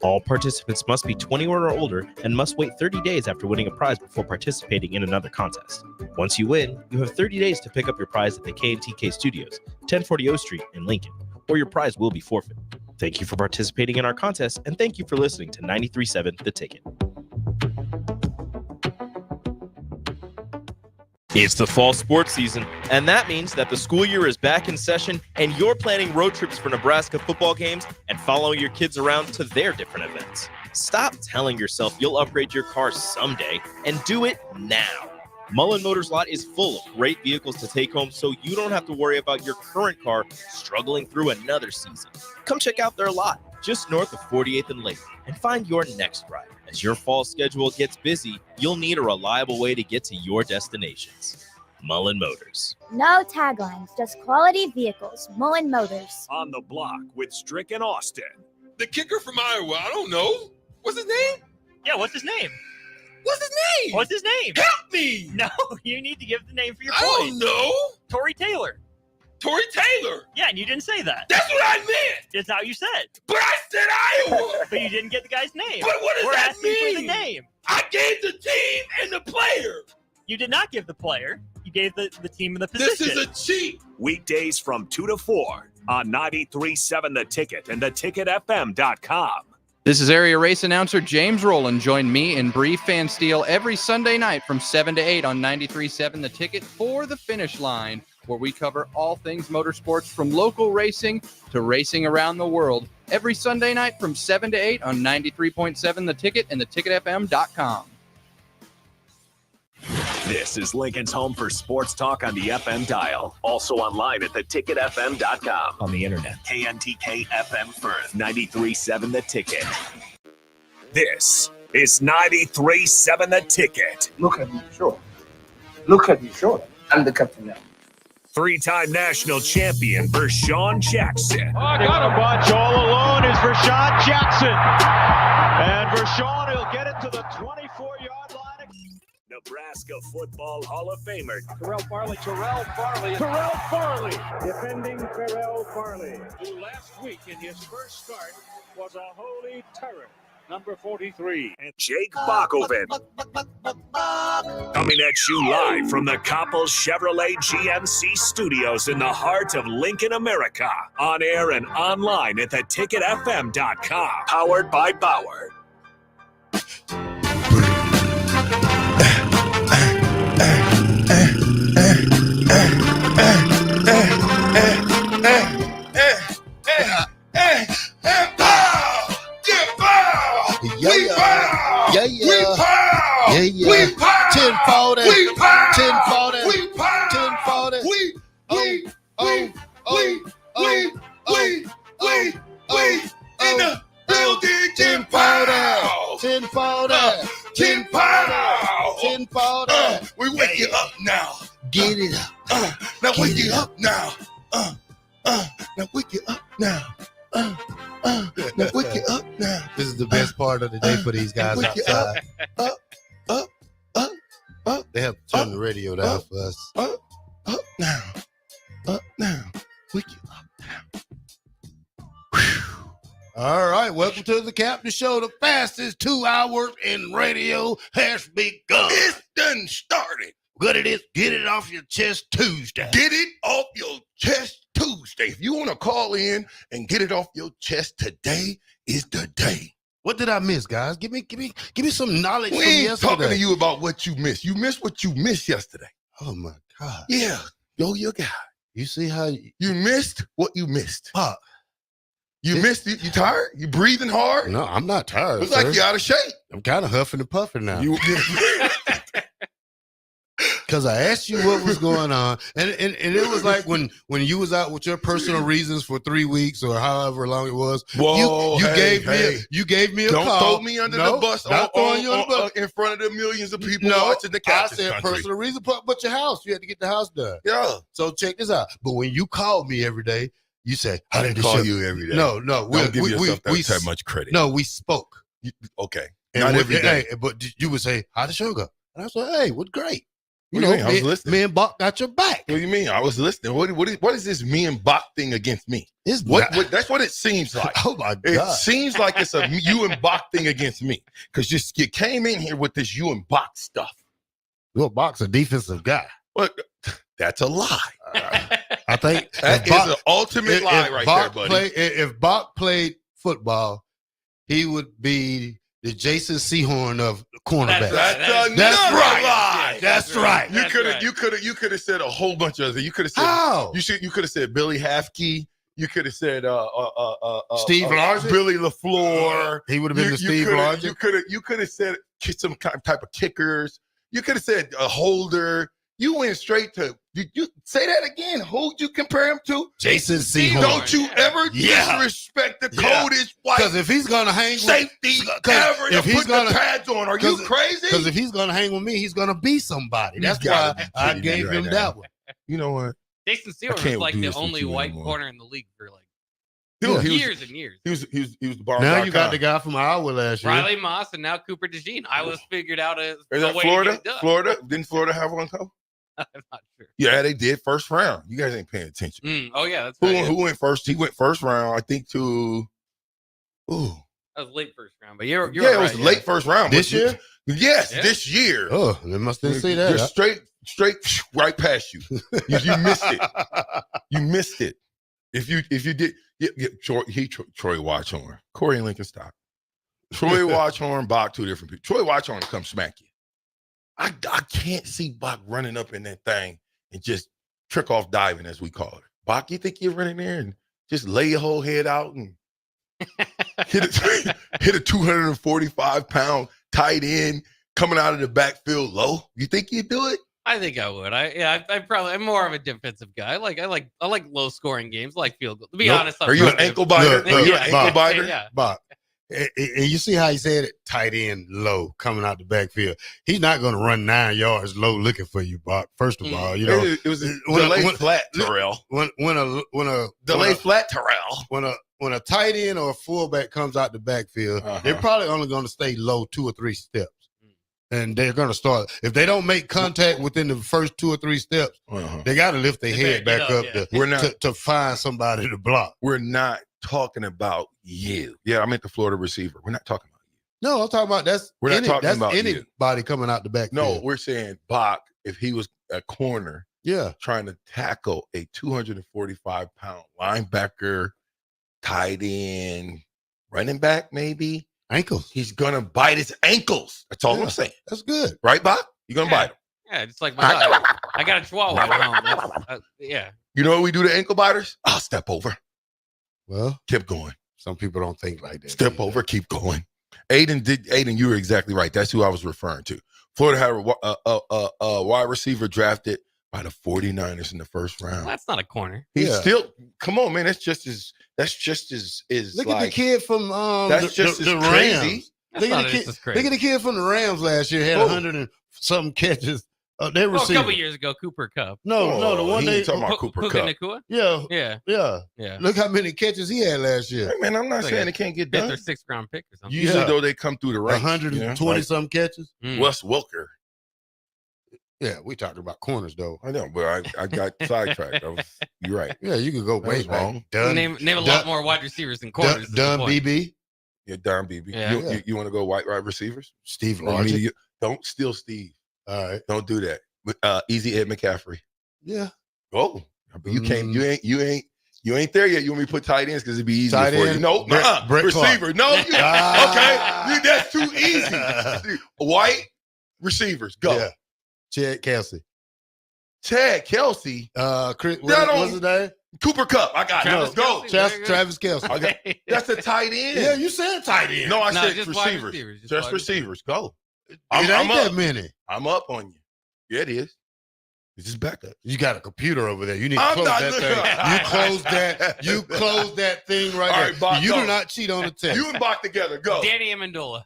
All participants must be 21 or older and must wait 30 days after winning a prize before participating in another contest. Once you win, you have 30 days to pick up your prize at the K&TK Studios, 1040 O Street in Lincoln, or your prize will be forfeit. Thank you for participating in our contest, and thank you for listening to 93.7 The Ticket. It's the fall sports season, and that means that the school year is back in session and you're planning road trips for Nebraska football games and following your kids around to their different events. Stop telling yourself you'll upgrade your car someday and do it now. Mullen Motors Lot is full of great vehicles to take home so you don't have to worry about your current car struggling through another season. Come check out their lot just north of 48th and Lake and find your next ride. As your fall schedule gets busy, you'll need a reliable way to get to your destinations. Mullen Motors. No taglines, just quality vehicles. Mullen Motors. On the block with Strick and Austin. The kicker from Iowa, I don't know. What's his name? Yeah, what's his name? What's his name? What's his name? Help me! No, you need to give the name for your I boy. don't know. Tory Taylor. Tory Taylor. Yeah, and you didn't say that. That's what I meant. That's how you said. But I said Iowa. But you didn't get the guy's name. But what does We're that asking mean? for the name. I gave the team and the player. You did not give the player. You gave the team and the position. This is a cheat. Weekdays from 2 to 4 on 93.7 The Ticket and theticketfm.com. This is area race announcer James Rowland. Join me and Bree Fansteel every Sunday night from 7 to 8 on 93.7 The Ticket for the Finish Line, where we cover all things motorsports from local racing to racing around the world. Every Sunday night from 7 to 8 on 93.7 The Ticket and theticketfm.com. This is Lincoln's home for sports talk on the FM dial. Also online at theticketfm.com. On the internet. KNTK FM Firth, 93.7 The Ticket. This is 93.7 The Ticket. Look at me short. Look at me short. I'm the captain now. Three-time national champion Vershawn Jackson. Oh, I got a bunch all alone is Vershawn Jackson. And Vershawn will get it to the 24-yard line. Nebraska Football Hall of Famer Terrell Farley, defending Terrell Farley, who last week in his first start was a holy terror. Number 43. and Jake Bakoven. Coming at you live from the Coppel Chevrolet GMC studios in the heart of Lincoln, America. On air and online at theticketfm.com. Powered by Bauer. We pow! 10-40. We pow! 10-40. We pow! 10-40. We in the building. 10-40. 10-40. We wake you up now. Get it up. Now wake you up now. Now wake you up now. Now wake you up now. This is the best part of the day for these guys outside. They have to turn the radio down for us. Up now. Wake you up now. All right, welcome to the Captain Show. The fastest 2 hours in radio has begun. It's done started. What it is, get it off your chest Tuesday. Get it off your chest Tuesday. If you want to call in and get it off your chest, today is the day. What did I miss, guys? Give me some knowledge We from ain't yesterday. talking to you about what you missed. You missed what you missed yesterday. Oh my God. Yeah, yo, your guy. You see how You missed what you missed. Pop. You missed it. You tired? You breathing hard? No, I'm not tired. Looks like sir. you're out of shape. I'm kind of huffing and puffing now. You Because I asked you what was going on, and it was like when you was out with your personal reasons for 3 weeks or however long it was. Whoa, you hey, gave me a don't call. throw me under the bus. Not throwing you under the bus. In front of the millions of people No, watching the I Captain's said Country. personal reason, but your house. You had to get the house done. Yeah, So check this out. But when you called me every day, you said, I didn't call you every day. No, Don't give yourself that much credit. No, we spoke. Okay, And not what- every day. Hey, but you would say, how'd the show go? And I said, hey, it was great. You What do know, you mean? I was listening. me and Bach got your back. What do you mean? I was listening. What is this me and Bach thing against me? It's What not- that's what it seems like. Oh my It God. seems like it's a you and Bach thing against me because you came in here with this you and Bach stuff. Well, Bach's a defensive guy. Well, that's a lie. I think That is an ultimate lie right there, buddy. If Bach played football, he would be the Jason Sehorn of cornerback. That's another That's right. lie. That's right. You could have said a whole bunch of other. You could have said How? you could have said Billy Hafke. You could have said Steve Largent? Billy LaFleur. He would have been the Steve Largent. You could have said some type of kickers. You could have said a holder. You went straight to you say that again. Who'd you compare him to? Jason Sehorn. Don't you ever disrespect the coldest white Because if he's gonna hang safety ever to put the pads on, are you crazy? Because if he's gonna hang with me, he's gonna be somebody. That's why I gave him that one. You know what? Jason Sehorn was like the only white corner in the league for like years and years. He was the bar. Now you got the guy from Iowa last year. Riley Moss and now Cooper DeJean. I was figured out as Is that way Florida? to get it done. Florida? Didn't Florida have one though? I'm not sure. Yeah, they did first round. You guys ain't paying attention. Oh yeah, that's Who went first? He went first round, I think, to. Ooh, that was late first round, but you're it was late first round This year. Yes, this year. Oh, they must didn't see that. Just straight right past you. You missed it. You missed it. If you did, Troy Watchorn, Corey and Lincoln Stock, Troy Watchorn, Bach, two different people. Troy Watchorn come smack you. I can't see Bach running up in that thing and just trick off diving, as we call it. Bach, you think you're running there and just lay your whole head out and hit a 245-pound tight end coming out of the backfield low? You think you'd do it? I think I would. I'm more of a defensive guy. I like low scoring games. I like field goal. To be honest, are you an ankle biter? Are you an ankle biter? Yeah. Bach. And you see how he said it, tight end low coming out the backfield. He's not going to run 9 yards low looking for you, Bach. First of all, you know it was a delayed flat, Terrell. When a delayed flat, Terrell. When a tight end or a fullback comes out the backfield, they're probably only going to stay low 2 or 3 steps. And they're going to start. If they don't make contact within the first 2 or 3 steps, they got to lift their head back up to find somebody to block. We're not talking about you. Yeah, I meant the Florida receiver. We're not talking about you. No, I'm talking about we're not talking about anybody coming out the backfield. No, we're saying Bach, if he was a corner, trying to tackle a 245-pound linebacker, tight end, running back, maybe. Ankles. He's gonna bite his ankles. That's all I'm saying. That's good. Right, Bach? You're gonna bite him. Yeah, it's like my dog. I got a chihuahua at home. Yeah. You know what we do to ankle biters? I'll step over. Well, keep going. Some people don't think like that. Step over, keep going. Aiden, you were exactly right. That's who I was referring to. Florida had a wide receiver drafted by the 49ers in the first round. Well, that's not a corner. He's still, come on, man. That's just as look at the kid from that's just as the crazy. Rams. Look at the kid from the Rams last year. Had 100 and something catches. They a couple years ago, Cooper Kupp. No, the one they talking about Cooper Kupp. Nakua? Yeah. Look how many catches he had last year. Hey, man, I'm not saying it can't get done. Their 6th round pick or something. Usually, though, they come through the ranks. 120 some catches. Wes Welker. Yeah, we talking about corners though. I know, but I got sidetracked. You're right. Yeah, you could go way back. Name a lot more wide receivers than corners. Dunn BB. Yeah, Don BB. Yeah. You want to go wide receivers? Steve Largent. Don't steal Steve. All right. Don't do that. Easy Ed McCaffrey. Yeah. Oh, but you can't. You ain't there yet. You want me to put tight ends because it'd be easier tight for end, you. No, receiver. No, okay. That's too easy. White receivers. Go. Yeah. Chad Kelsey. Chris, what's his name? Cooper Kupp. I got it. Let's go. Travis Kelsey. That's a tight end. Yeah, you said tight end. No, I said receivers. Just receivers. Go. It ain't that many. I'm up on you. Yeah, it is. It's just backup. You got a computer over there. You need to close that thing. You close that thing right there. Bach, you do not cheat on the test. You and Bach together. Go. Danny Amendola.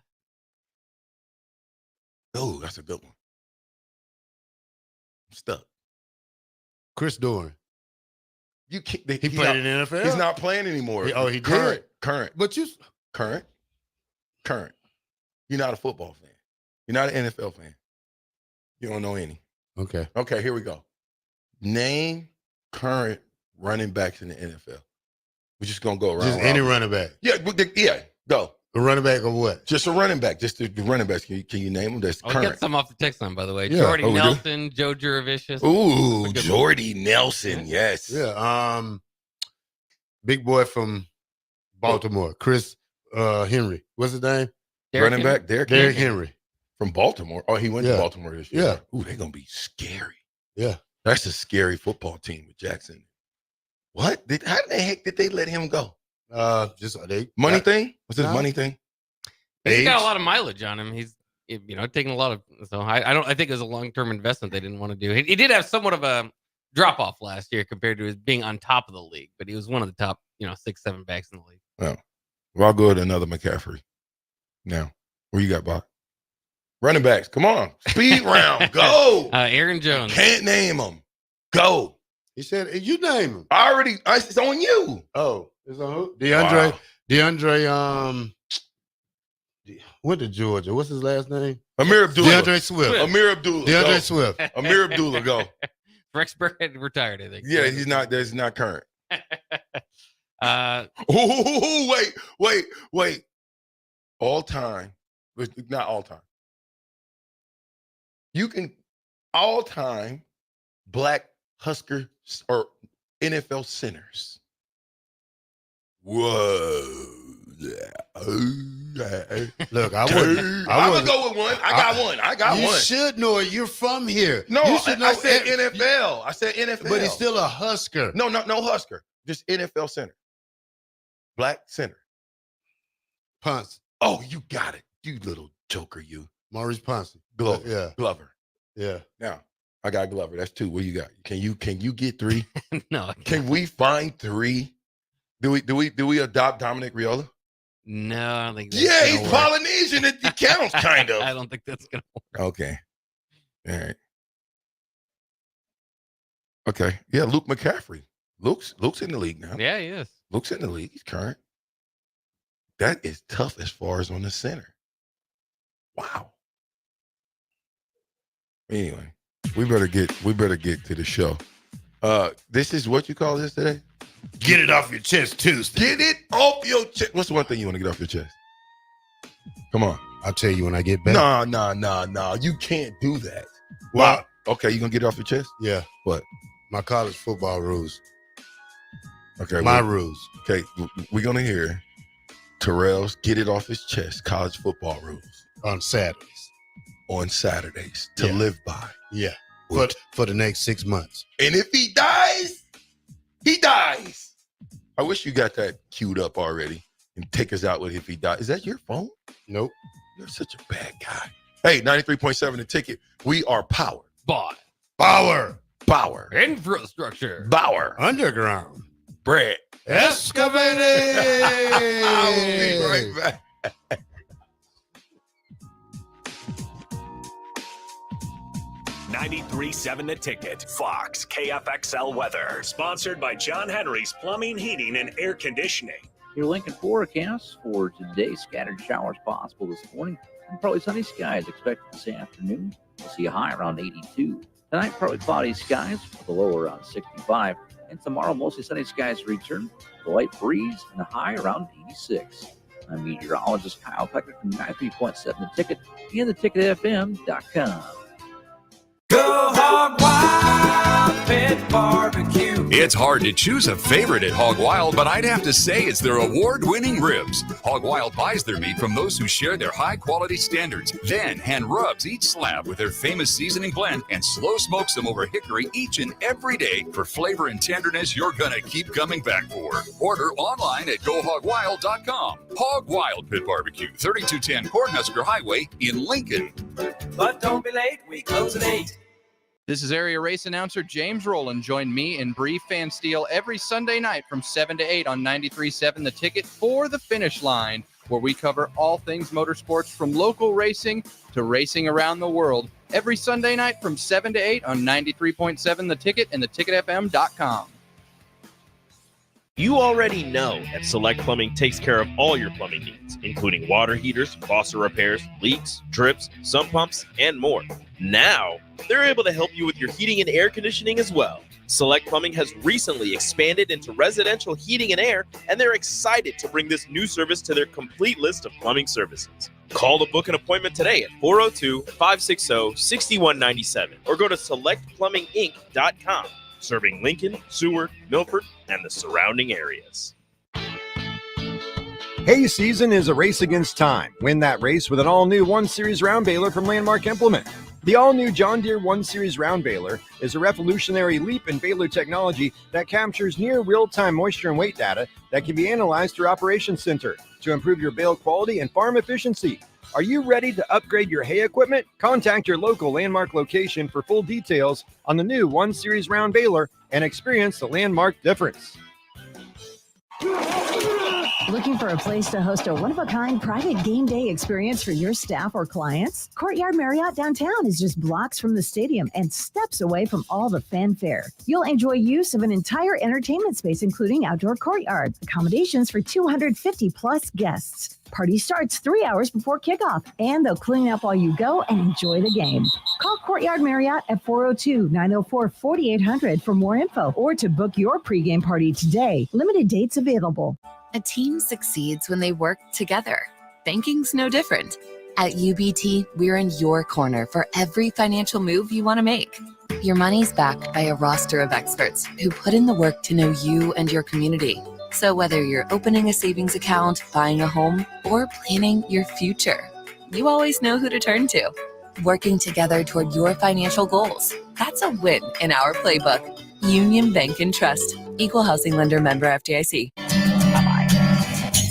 Oh, that's a good one. I'm stuck. Chris Doran. He played in the NFL. He's not playing anymore. He did. Current. But current. You're not a football fan. You're not an NFL fan. You don't know any. Okay. Okay, here we go. Name current running backs in the NFL. We're just gonna go around. Just any running back. Yeah, go. A running back of what? Just a running back. Just the running backs. Can you name them? That's I'll current. get some off the text line, by the way. Yeah. Jordy Oh, we do? Nelson, Joe Juravicius. Ooh, Jordy Nelson. Yes. Yeah. Big boy from Baltimore, Chris Henry. What's his name? Running back, Derrick Henry. From Baltimore. Oh, he went to Yeah. Baltimore this year. Yeah. Ooh, they're gonna be scary. Yeah. That's a scary football team with Jackson. What? How the heck did they let him go? Just Money thing? Was this No. money thing? He's got Age? a lot of mileage on him. He's taking a lot of. So I think it was a long-term investment they didn't want to do. He did have somewhat of a drop-off last year compared to his being on top of the league, but he was one of the top 6-7 backs in the league. Oh. Well, I'll go with another McCaffrey. Now, where you got, Bob? Running backs, come on. Speed round. Go. Aaron Jones. Can't name them. Go. He said, you name him. It's on you. Oh, it's on who? Wow. DeAndre, went to Georgia. What's his last name? Amir Abdullah. DeAndre Swift. Amir Abdullah. DeAndre Go. Swift. Amir Abdullah, go. Rexburg had retired, I think. Yeah, he's not current. Wait. All time. Not all time. You can all time black Husker or NFL centers. Whoa. Look, I'm gonna go with one. I got one. You should know it. You're from here. No, you should know I said NFL. I said NFL. But he's still a Husker. No Husker. Just NFL center. Black center. Ponce. Oh, you got it. You little joker, you. Maurice Ponce. Glover. Yeah. Glover. Yeah. Now, I got Glover. That's 2. What you got? Can you get 3? No. Can we find 3? Do we adopt Dominic Riola? No, I don't think that's Yeah, gonna he's work. Polynesian. It counts, kind of. I don't think that's gonna work. Okay. All right. Okay. Yeah, Luke McCaffrey. Luke's in the league now. Yeah, he is. Luke's in the league. He's current. That is tough as far as on the center. Wow. Anyway, we better get to the show. This is what you call this today? Get it off your chest, Tuesday. Get it off your chest. What's the one thing you want to get off your chest? Come on. I'll tell you when I get back. No. You can't do that. Well, Wow. Okay, you gonna get it off your chest? yeah. What? My college football rules. Okay. My rules. Okay, we're gonna hear Terrell's get it off his chest college football rules On Saturdays. on Saturdays to Yeah. live by. Yeah. What? For the next 6 months. And if he dies, he dies. I wish you got that queued up already and take us out with if he dies. Is that your phone? Nope. You're such a bad guy. Hey, 93.7 The Ticket. We are powered. Bought. Power. Infrastructure. Bauer. Underground. Bread. Excavated. I'll be right back. 93.7 The Ticket. Fox KFXL weather. Sponsored by John Henry's Plumbing, Heating, and Air Conditioning. Your Lincoln forecast for today: scattered showers possible this morning, and probably sunny skies expected this afternoon. We'll see a high around 82. Tonight, partly cloudy skies with a low around 65. And tomorrow, mostly sunny skies return, the light breeze, and a high around 86. I'm meteorologist Kyle Pecker from 93.7 The Ticket and theticketfm.com. Go Hog Wild Pit Barbecue. It's hard to choose a favorite at Hog Wild, but I'd have to say it's their award-winning ribs. Hog Wild buys their meat from those who share their high-quality standards, then hand rubs each slab with their famous seasoning blend and slow smokes them over hickory each and every day for flavor and tenderness you're gonna keep coming back for. Order online at GoHogWild.com. Hog Wild Pit Barbecue, 3210 Cornhusker Highway in Lincoln. But don't be late, we close at 8. This is area race announcer James Rowland. Join me and Bree Van Steele every Sunday night from 7 to 8 on 93.7 The Ticket for the Finish Line, where we cover all things motorsports from local racing to racing around the world. Every Sunday night from 7 to 8 on 93.7 The Ticket and theticketfm.com. You already know that Select Plumbing takes care of all your plumbing needs, including water heaters, faucet repairs, leaks, drips, sump pumps, and more. Now, They're able to help you with your heating and air conditioning as well. Select Plumbing has recently expanded into residential heating and air, and they're excited to bring this new service to their complete list of plumbing services. Call to book an appointment today at 402-560-6197 or go to selectplumbinginc.com, serving Lincoln, Seward, Milford, and the surrounding areas. Hay season is a race against time. Win that race with an all-new 1 Series round baler from Landmark Implement. The all-new John Deere 1 Series round baler is a revolutionary leap in baler technology that captures near real-time moisture and weight data that can be analyzed through Operations Center to improve your bale quality and farm efficiency. Are you ready to upgrade your hay equipment? Contact your local Landmark location for full details on the new 1 Series round baler and experience the Landmark difference. Looking for a place to host a one-of-a-kind private game day experience for your staff or clients? Courtyard Marriott downtown is just blocks from the stadium and steps away from all the fanfare. You'll enjoy use of an entire entertainment space, including outdoor courtyard, accommodations for 250-plus guests. Party starts 3 hours before kickoff, and they'll clean up while you go and enjoy the game. Call Courtyard Marriott at 402-904-4800 for more info or to book your pregame party today. Limited dates available. A team succeeds when they work together. Banking's no different. At UBT, we're in your corner for every financial move you want to make. Your money's backed by a roster of experts who put in the work to know you and your community. So whether you're opening a savings account, buying a home, or planning your future, you always know who to turn to. Working together toward your financial goals. That's a win in our playbook. Union Bank and Trust. Equal housing lender, member FDIC.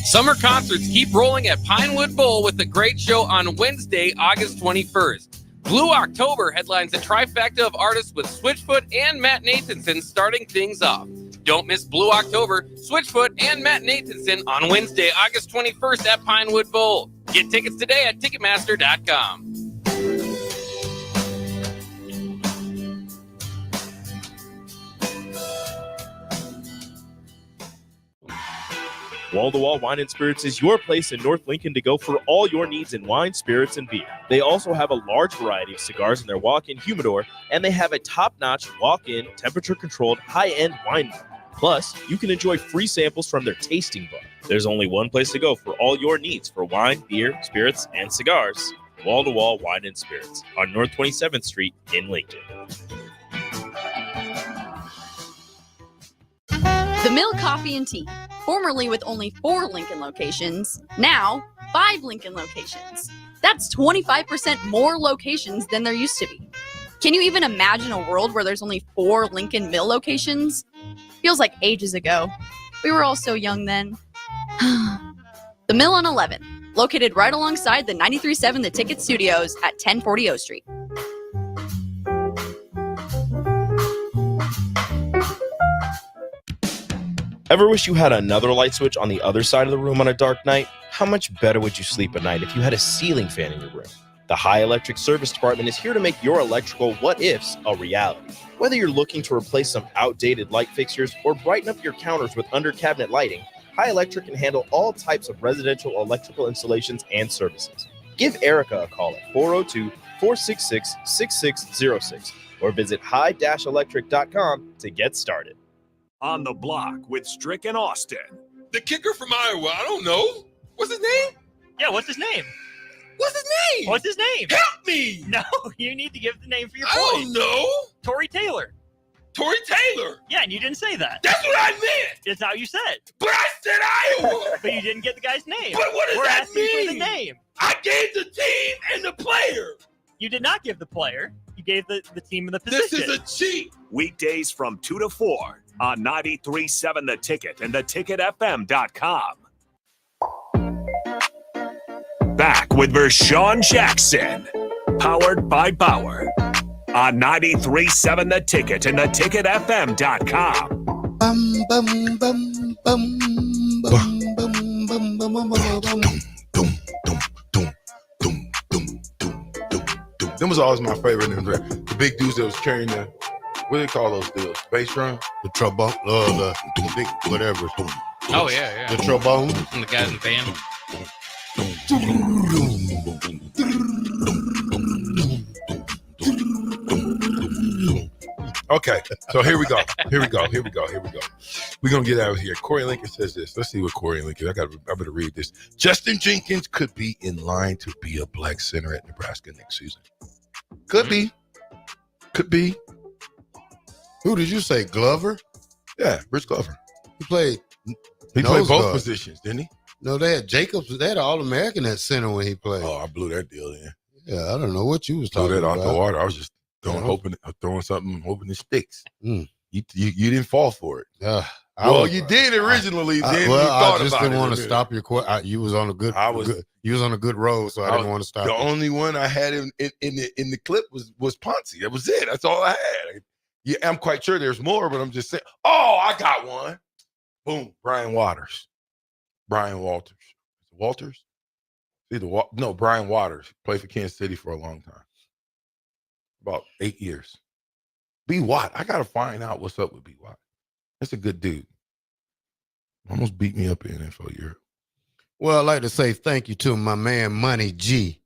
Summer concerts keep rolling at Pinewood Bowl with a great show on Wednesday, August 21st. Blue October headlines a trifecta of artists with Switchfoot and Matt Nathanson starting things off. Don't miss Blue October, Switchfoot, and Matt Nathanson on Wednesday, August 21st at Pinewood Bowl. Get tickets today at Ticketmaster.com. Wall-to-Wall Wine and Spirits is your place in North Lincoln to go for all your needs in wine, spirits, and beer. They also have a large variety of cigars in their walk-in humidor, and they have a top-notch walk-in, temperature-controlled, high-end wine bar. Plus, you can enjoy free samples from their tasting bar. There's only one place to go for all your needs for wine, beer, spirits, and cigars. Wall-to-Wall Wine and Spirits on North 27th Street in Lincoln. The Mill Coffee and Tea, formerly with only 4 Lincoln locations, now 5 Lincoln locations. That's 25% more locations than there used to be. Can you even imagine a world where there's only 4 Lincoln Mill locations? Feels like ages ago. We were all so young then. The Mill on 11, located right alongside the 93.7 The Ticket Studios at 1040 O Street. Ever wish you had another light switch on the other side of the room on a dark night? How much better would you sleep at night if you had a ceiling fan in your room? The High Electric Service Department is here to make your electrical what-ifs a reality. Whether you're looking to replace some outdated light fixtures or brighten up your counters with under-cabinet lighting, High Electric can handle all types of residential electrical installations and services. Give Erica a call at 402-466-6606 or visit high-electric.com to get started. On the Block with Strick and Austin. The kicker from Iowa, I don't know. What's his name? Yeah, what's his name? What's his name? What's his name? Help me! No, you need to give the name for your I boy. don't know. Tory Taylor. Tory Taylor. Yeah, and you didn't say that. That's what I meant. That's how you said. But I said Iowa. But you didn't get the guy's name. But what does We're that asking mean? for the name. I gave the team and the player. You did not give the player. You gave the team and the position. This is a cheat. Weekdays from 2 to 4 on 93.7 The Ticket and theticketfm.com. Back with Vershawn Jackson, powered by Bauer, on 93.7 The Ticket and theticketfm.com. Bum bum bum bum bum bum bum bum bum bum. Them was always my favorite. The big dudes that was carrying the, what do they call those dudes? Bass drum? The trombone, the big whatever. Oh, yeah. The trombone. And the guys in the band. Okay, so here we go. We're gonna get out of here. Corey Lincoln says this. Let's see what Corey Lincoln. I better read this. Justin Jenkins could be in line to be a black center at Nebraska next season. Could be. Who did you say? Glover? Yeah, Rich Glover. He played both guard. positions, didn't he? No, they had Jacobs. They had an All-American at center when he played. Oh, I blew that deal in. Yeah, I don't know what you was Throw talking that about. out the water. I was just throwing something, hoping it sticks. You didn't fall for it. You did originally. I just didn't want to stop your question. You was on a good. You was on a good road, so I didn't want to stop. The only one I had in the clip was Ponce. That was it. That's all I had. Yeah, I'm quite sure there's more, but I'm just saying. Oh, I got one. Boom, Brian Walters. Brian Walters. Walters? Brian Waters. Played for Kansas City for a long time. About 8 years. B. Watt. I got to find out what's up with B. Watt. That's a good dude. Almost beat me up in NFL Europe. Well, I'd like to say thank you to my man Money G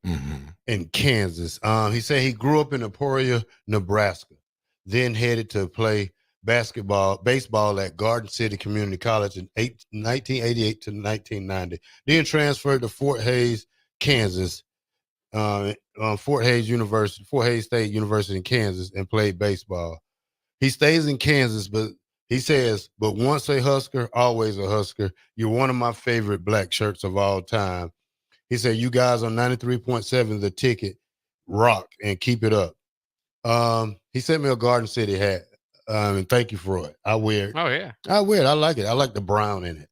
in Kansas. He said he grew up in Emporia, Nebraska, then headed to play baseball at Garden City Community College in 1988 to 1990. Then transferred to Fort Hays, Kansas, Fort Hays State University in Kansas, and played baseball. He stays in Kansas, but he says, but once a Husker, always a Husker. You're one of my favorite black shirts of all time. He said, you guys on 93.7 The Ticket rock and keep it up. He sent me a Garden City hat. And thank you for it. I wear it. Oh, yeah. I wear it. I like it. I like the brown in it.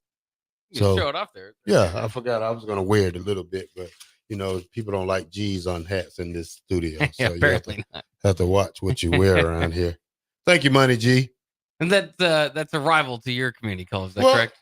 You can show it off there. Yeah, I forgot I was going to wear it a little bit, but, people don't like G's on hats in this studio. So Yeah, apparently not. Have to watch what you wear around here. Thank you, Money G. And that's a rival to your community college, is that correct?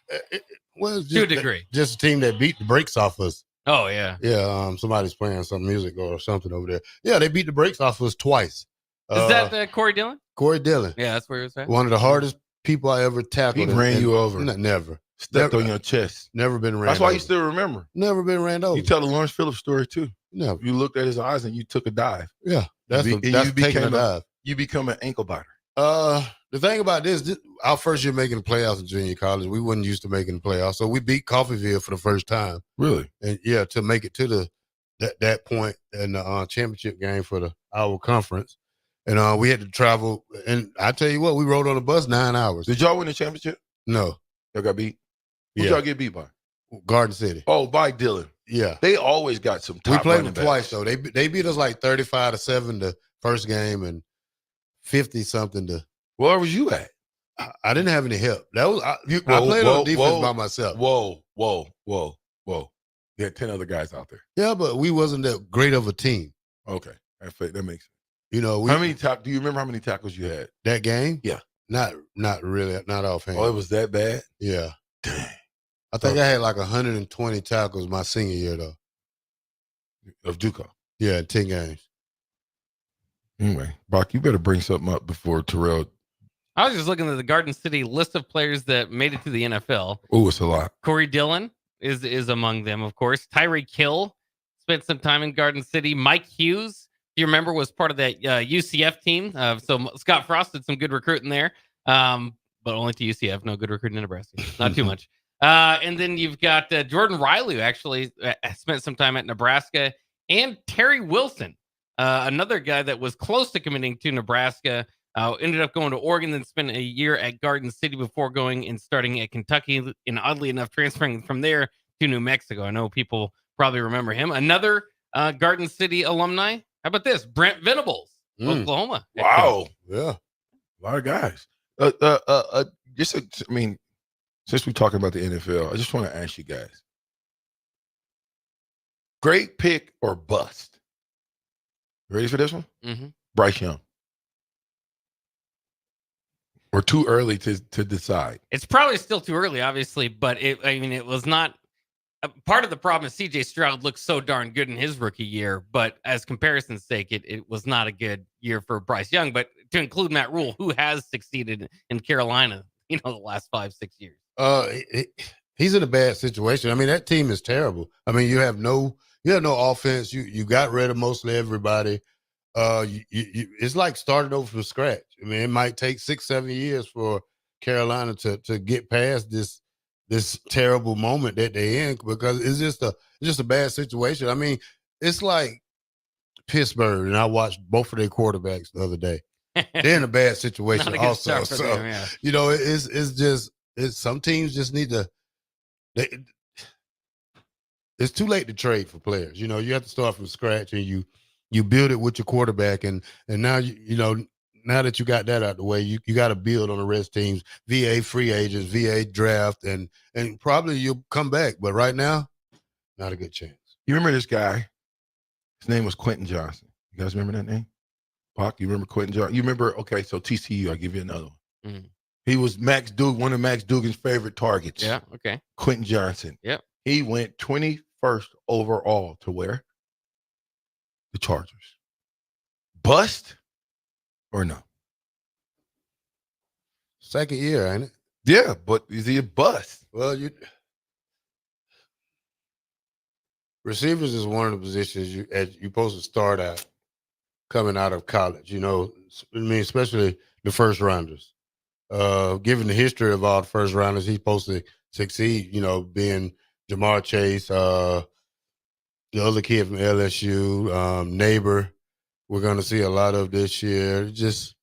To a degree. Just a team that beat the brakes off us. Oh, yeah. Yeah, somebody's playing some music or something over there. Yeah, they beat the brakes off us twice. Is that Corey Dillon? Corey Dillon. Yeah, that's where he was at. One of the hardest people I ever tackled. He ran you over. Never. Stepped on your chest. Never been ran over. That's why you still remember. Never been ran over. You tell the Lawrence Phillips story, too. No. You looked at his eyes and you took a dive. Yeah, that's taking a dive. You become an ankle biter. The thing about this, our first year making the playoffs in junior college, we wasn't used to making the playoffs. So we beat Coffeyville for the first time. Really? And yeah, to make it to that point in the championship game for our conference. And we had to travel. And I tell you what, we rode on a bus 9 hours. Did y'all win the championship? No. Y'all got beat? Who y'all get beat by? Garden City. Oh, by Dillon. Yeah. They always got some top We played running them twice, backs. though. They beat us like 35-7 the first game and 50-something to. Where was you at? I didn't have any help. That was I played on defense by myself. Whoa. You had 10 other guys out there. Yeah, but we wasn't that great of a team. Okay. That makes sense. How many do you remember how many tackles you had? That game? Yeah. Not really, not offhand. Oh, it was that bad? Yeah. Dang. I think I had like 120 tackles my senior year, though. Of JUCO? Yeah, in 10 games. Anyway, Brock, you better bring something up before Terrell. I was just looking at the Garden City list of players that made it to the NFL. Oh, it's a lot. Corey Dillon is among them, of course. Tyreek Hill spent some time in Garden City. Mike Hughes, if you remember, was part of that UCF team. So Scott Frost did some good recruiting there, but only to UCF. No good recruiting in Nebraska. Not too much. And then you've got Jordan Riley, who actually spent some time at Nebraska, and Terry Wilson, another guy that was close to committing to Nebraska. Ended up going to Oregon, then spent a year at Garden City before going and starting at Kentucky, and oddly enough, transferring from there to New Mexico. I know people probably remember him. Another Garden City alumni. How about this? Brent Venables, Oklahoma. Wow. Yeah. A lot of guys. Since we're talking about the NFL, I just want to ask you guys. Great pick or bust? Ready for this one? Mm-hmm. Bryce Young. Or too early to decide? It's probably still too early, obviously, but it was not. Part of the problem is C.J. Stroud looked so darn good in his rookie year, but as comparison's sake, it was not a good year for Bryce Young. But to include Matt Rule, who has succeeded in Carolina, the last 5-6 years. He's in a bad situation. I mean, that team is terrible. I mean, you have no offense. You got rid of mostly everybody. it's like starting over from scratch. I mean, it might take 6-7 years for Carolina to get past this terrible moment that they're in, because it's just a bad situation. I mean, it's like Pittsburgh, and I watched both of their quarterbacks the other day. They're in a bad situation also. So them, yeah. it's some teams just need to. It's too late to trade for players. You have to start from scratch, and you build it with your quarterback, and now now that you got that out the way, you got to build on the rest teams, VA free agents, VA draft, and probably you'll come back. But right now, not a good chance. You remember this guy? His name was Quentin Johnson. You guys remember that name? Bach, you remember Quentin Johnson? You remember? Okay, so TCU. I'll give you another one. Mm. He was one of Max Dugan's favorite targets. Yeah. Okay. Quentin Johnson. Yep. He went 21st overall to where? The Chargers. Bust or no? Second year, ain't it? Yeah, but is he a bust? Well, receivers is one of the positions you're supposed to start out coming out of college. I mean, especially the first rounders. Given the history of all the first rounders, he's supposed to succeed. Being Jamar Chase, the other kid from LSU, Neighbor, we're going to see a lot of this year. What's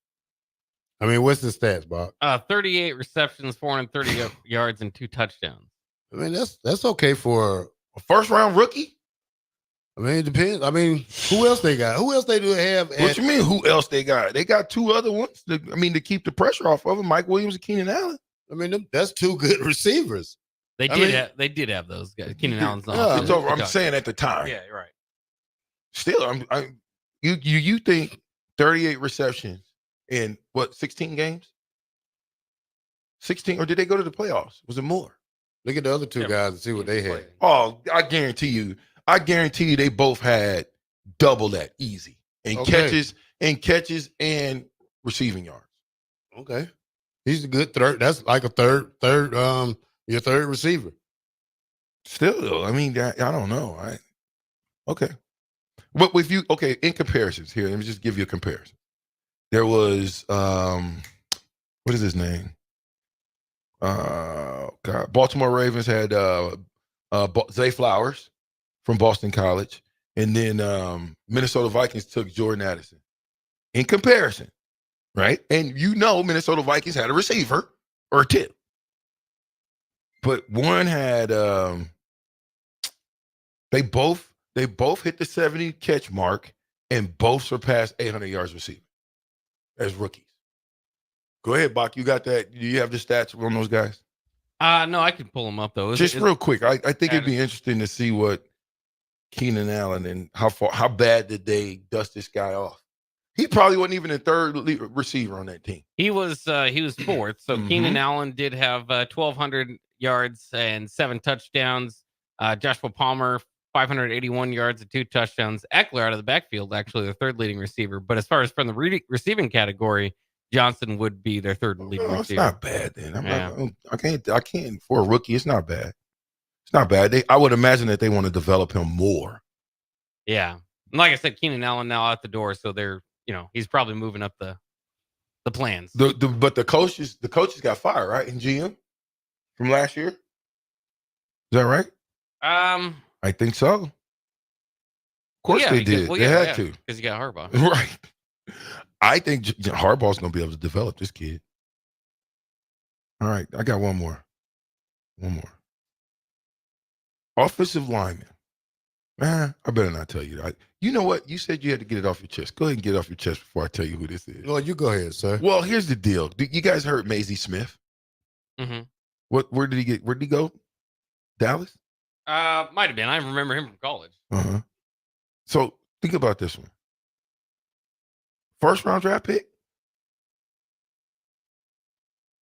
the stats, Bob? 38 receptions, 430 yards, and 2 touchdowns. I mean, that's okay for a first-round rookie. I mean, it depends. I mean, who else they got? Who else they do have? What you mean, who else they got? They got 2 other ones. To keep the pressure off of them, Mike Williams and Keenan Allen. I mean, that's 2 good receivers. They did have those guys. Keenan Allen's not. Yeah, it's over. I'm saying at the time. Yeah, right. Still, you think 38 receptions in 16 games? 16, or did they go to the playoffs? Was it more? Look at the other 2 guys and see what they had. Oh, I guarantee you they both had double that easy in catches and receiving yards. Okay. He's a good third. That's like a your third receiver. Still though, I mean, I don't know. Okay. But in comparisons here, let me just give you a comparison. There was what is his name? Baltimore Ravens had Zay Flowers from Boston College, and then Minnesota Vikings took Jordan Addison. In comparison, right? And Minnesota Vikings had a receiver or 2. But one had they both hit the 70 catch mark and both surpassed 800 yards receiving as rookies. Go ahead, Bach. You got that? Do you have the stats on those guys? No, I can pull them up though. Just real quick, I think it'd be interesting to see what Keenan Allen and how bad did they dust this guy off. He probably wasn't even the third receiver on that team. He was 4th. So Keenan Allen did have 1,200 yards and 7 touchdowns. Joshua Palmer, 581 yards and 2 touchdowns. Eckler out of the backfield, actually the 3rd leading receiver. But as far as from the receiving category, Johnson would be their 3rd leading receiver. It's not bad then. I can't for a rookie. It's not bad. It's not bad. I would imagine that they want to develop him more. Yeah, and like I said, Keenan Allen now out the door, so they're he's probably moving up the plans. But the coaches got fired, right? In GM from last year. Is that right? I think so. Of course they did. They had to because you got Harbaugh, right? I think Harbaugh's going to be able to develop this kid. All right, I got one more. Offensive lineman. Man, I better not tell you that. You know what? You said you had to get it off your chest. Go ahead and get it off your chest before I tell you who this is. Well, you go ahead, sir. Well, here's the deal. You guys heard Maisie Smith? Mm-hmm. Where did he get? Where did he go? Dallas? Might have been. I remember him from college. Uh-huh. So think about this one. 1st round draft pick.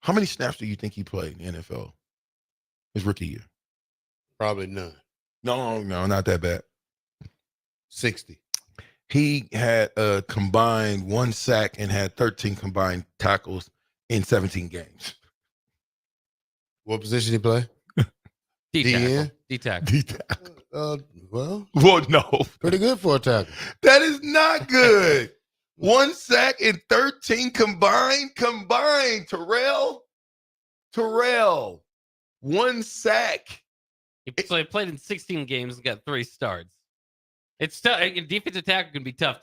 How many snaps do you think he played in the NFL his rookie year? Probably none. No, not that bad. 60. He had a combined 1 sack and had 13 combined tackles in 17 games. What position he play? D-tackle. Well, no. Pretty good for a tackle. That is not good. 1 sack and 13 combined. Terrell, 1 sack. He played in 16 games and got 3 starts. It's tough. Defensive tackle can be tough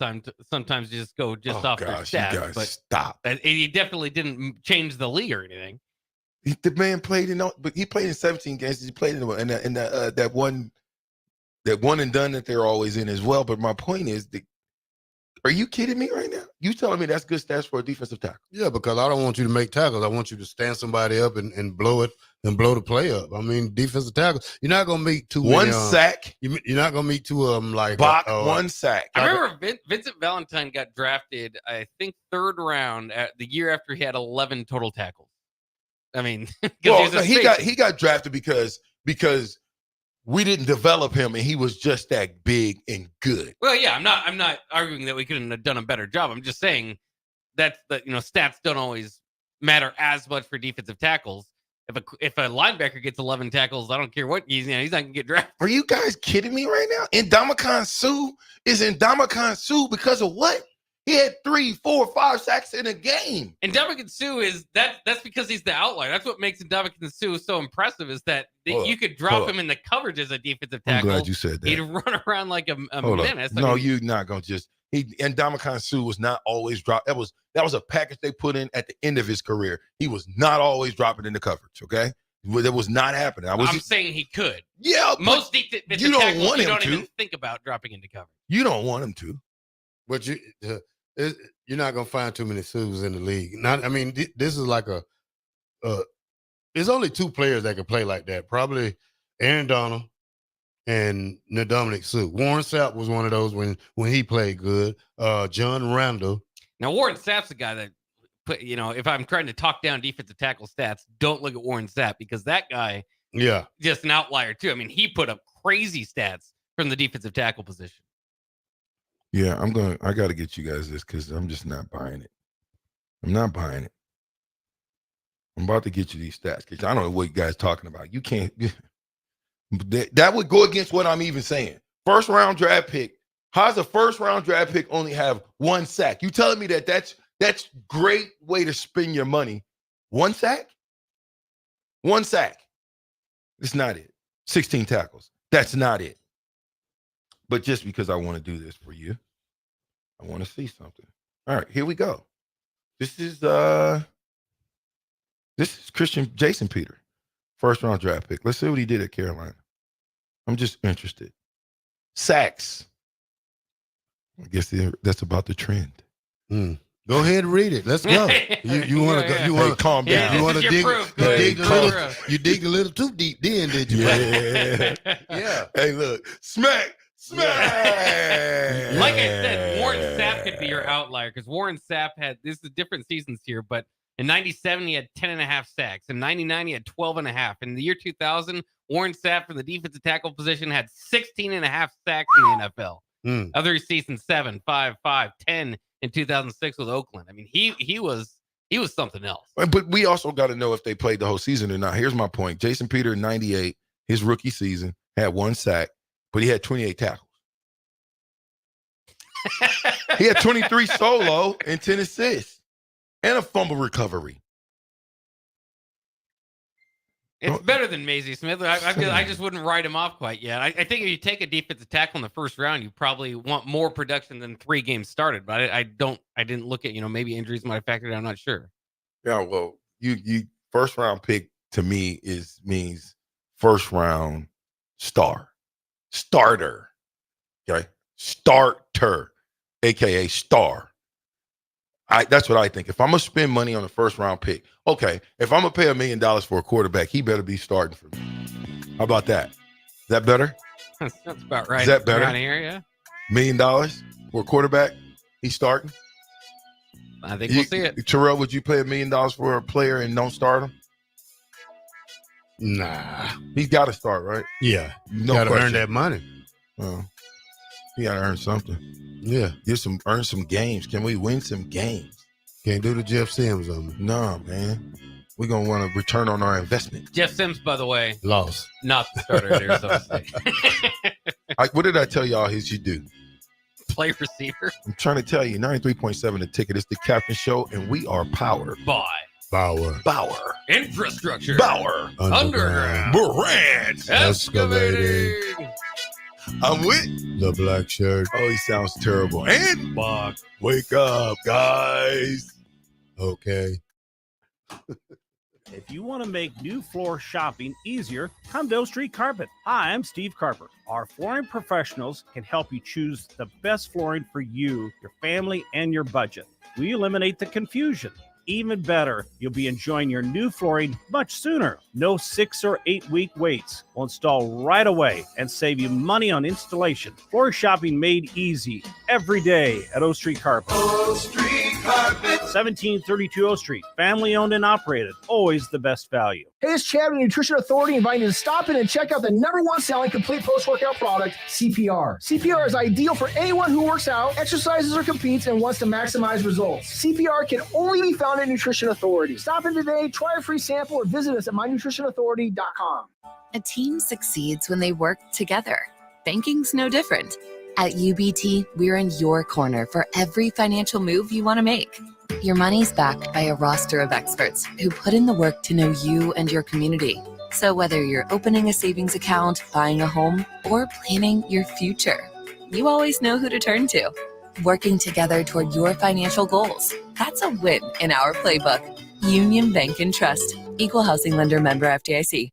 sometimes just go off their stats. You guys but stop. He definitely didn't change the league or anything. The man played but he played in 17 games. He played in that one and done that they're always in as well. But my point is, are you kidding me right now? You telling me that's good stats for a defensive tackle? Yeah, because I don't want you to make tackles. I want you to stand somebody up and blow it and blow the play up. I mean, defensive tackles. You're not gonna meet two. One sack. You're not gonna meet two of them like Bach. 1 sack. I remember Vincent Valentine got drafted, I think, 3rd round the year after he had 11 total tackles. I mean, he got drafted because we didn't develop him, and he was just that big and good. Well, yeah, I'm not arguing that we couldn't have done a better job. I'm just saying that stats don't always matter as much for defensive tackles. If a linebacker gets 11 tackles, I don't care what he's not gonna get drafted. Are you guys kidding me right now? Ndamukong Suh is Ndamukong Suh because of what? He had 3, 4, 5 sacks in a game. And Ndamukong Suh that's because he's the outlier. That's what makes Ndamukong Suh so impressive is that you could drop him in the coverage as a defensive tackle. I'm glad you said that. He'd run around like a menace. No, you're not gonna just. Ndamukong Suh was not always dropped. That was a package they put in at the end of his career. He was not always dropping in the coverage. Okay, that was not happening. I'm saying he could. Yeah, most defensive you don't tackles, want him don't to even think about dropping into coverage. You don't want him to. But you're not gonna find too many Suhs in the league. This is like there's only 2 players that can play like that. Probably Aaron Donald and Ndamukong Suh. Warren Sapp was one of those when he played good. John Randall. Now Warren Sapp's a guy that if I'm trying to talk down defensive tackle stats, don't look at Warren Sapp because that guy, just an outlier too. I mean, he put up crazy stats from the defensive tackle position. Yeah, I got to get you guys this because I'm just not buying it. I'm not buying it. I'm about to get you these stats because I don't know what you guys talking about. You can't. That would go against what I'm even saying. First round draft pick. How's a first round draft pick only have 1 sack? You telling me that's great way to spend your money? 1 sack? 1 sack. It's not it. 16 tackles. That's not it. But just because I want to do this for you, I want to see something. All right, here we go. This is Jason Peter, first round draft pick. Let's see what he did at Carolina. I'm just interested. Sacks. I guess that's about the trend. Go ahead and read it. Let's go. You want to go? You want to calm down? You want to dig? You digged a little too deep, then did you? Yeah. Yeah. Hey, look, smack. Like I said, Warren Sapp could be your outlier because Warren Sapp this is different seasons here, but in 97, he had 10.5 sacks. In 99, he had 12.5. In the year 2000, Warren Sapp from the defensive tackle position had 16.5 sacks in the NFL. Other seasons, 7, 5, 5, 10 in 2006 with Oakland. I mean, he was something else. But we also got to know if they played the whole season or not. Here's my point. Jason Peter in 98, his rookie season, had 1 sack, but he had 28 tackles. He had 23 solo and 10 assists and a fumble recovery. It's better than Maisie Smith. I just wouldn't write him off quite yet. I think if you take a defensive tackle in the first round, you probably want more production than 3 games started. But I didn't look at, maybe injuries might have factored in. I'm not sure. Yeah, well, you first round pick to me means first round starter. Okay, starter, aka star. That's what I think. If I'm gonna spend money on a first round pick, okay. If I'm gonna pay $1 million for a quarterback, he better be starting for me. How about that? Is that better? That's about right. Is that better? Around here, yeah. $1 million for a quarterback, he's starting. I think we'll see it. Terrell, would you pay $1 million for a player and don't start him? Nah, he's got to start, right? Yeah, no got to question. earn that money. Well, he got to earn something. Yeah, earn some games. Can we win some games? Can't do the Jeff Sims on me. No, man. We're gonna want to return on our investment. Jeff Sims, by the way, lost. Not the starter at Arizona State. What did I tell y'all he should do? play receiver. I'm trying to tell you, 93.7 The Ticket is the Captain Show, and we are powered by Bauer. Infrastructure. Bauer. Underground. Branch. Excavating. I'm with The black shirt. Oh, he sounds terrible. And Buck. wake up, guys. Okay. If you want to make new floor shopping easier, come to O Street Carpet. Hi, I'm Steve Carper. Our flooring professionals can help you choose the best flooring for you, your family, and your budget. We eliminate the confusion. Even better, you'll be enjoying your new flooring much sooner. No 6 or 8 week waits. We'll install right away and save you money on installation. Floor shopping made easy every day at O Street Carpet. O Street Carpet. 1732 O Street. Family owned and operated. Always the best value. Hey, it's Chad with Nutrition Authority inviting you to stop in and check out the #1 selling complete post-workout product, CPR. CPR is ideal for anyone who works out, exercises, or competes and wants to maximize results. CPR can only be found at Nutrition Authority. Stop in today, try a free sample, or visit us at mynutritionauthority.com. A team succeeds when they work together. Banking's no different. At UBT, we're in your corner for every financial move you want to make. Your money's backed by a roster of experts who put in the work to know you and your community. So whether you're opening a savings account, buying a home, or planning your future, you always know who to turn to. Working together toward your financial goals. That's a win in our playbook. Union Bank and Trust. Equal housing lender, member FDIC.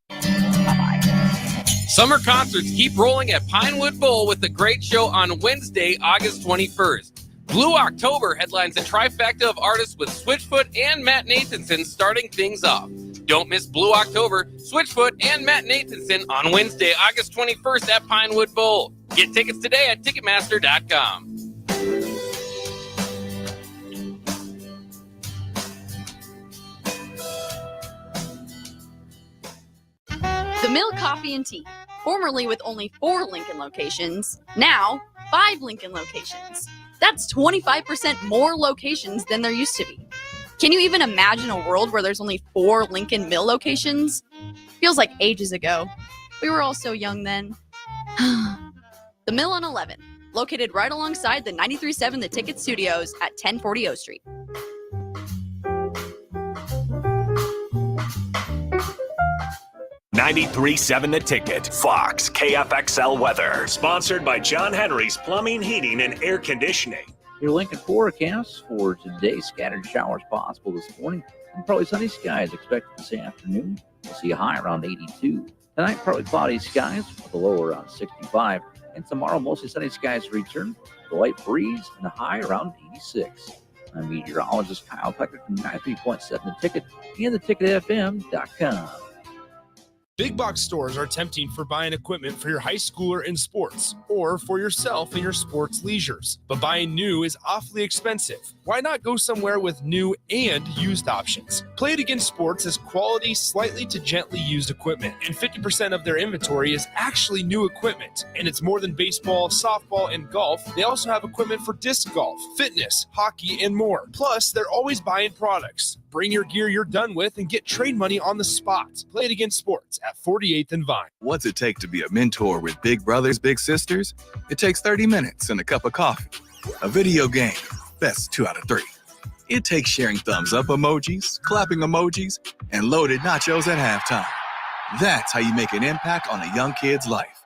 Summer concerts keep rolling at Pinewood Bowl with a great show on Wednesday, August 21st. Blue October headlines a trifecta of artists with Switchfoot and Matt Nathanson starting things off. Don't miss Blue October, Switchfoot, and Matt Nathanson on Wednesday, August 21st at Pinewood Bowl. Get tickets today at Ticketmaster.com. The Mill Coffee and Tea, formerly with only 4 Lincoln locations, now 5 Lincoln locations. That's 25% more locations than there used to be. Can you even imagine a world where there's only 4 Lincoln Mill locations? Feels like ages ago. We were all so young then. The Mill on 11, located right alongside the 93.7 The Ticket Studios at 1040 O Street. $93.7 The Ticket. Fox KFXL weather. Sponsored by John Henry's Plumbing, Heating, and Air Conditioning. Your Lincoln forecast for today: scattered showers possible this morning, and probably sunny skies expected this afternoon. We'll see a high around 82. Tonight, partly cloudy skies with a low around 65. And tomorrow, mostly sunny skies return, the light breeze, and a high around 86. I'm meteorologist Kyle Pecker from 93.7 The Ticket and theticketfm.com. Big box stores are tempting for buying equipment for your high schooler in sports or for yourself in your sports leisures. But buying new is awfully expensive. Why not go somewhere with new and used options? Play It Again Sports is quality, slightly to gently used equipment, and 50% of their inventory is actually new equipment. And it's more than baseball, softball, and golf. They also have equipment for disc golf, fitness, hockey, and more. Plus, they're always buying products. Bring your gear you're done with and get trade money on the spot. Play It Again Sports at 48th and Vine. What's it take to be a mentor with big brothers, big sisters? It takes 30 minutes and a cup of coffee. A video game, best 2 out of 3. It takes sharing thumbs up emojis, clapping emojis, and loaded nachos at halftime. That's how you make an impact on a young kid's life.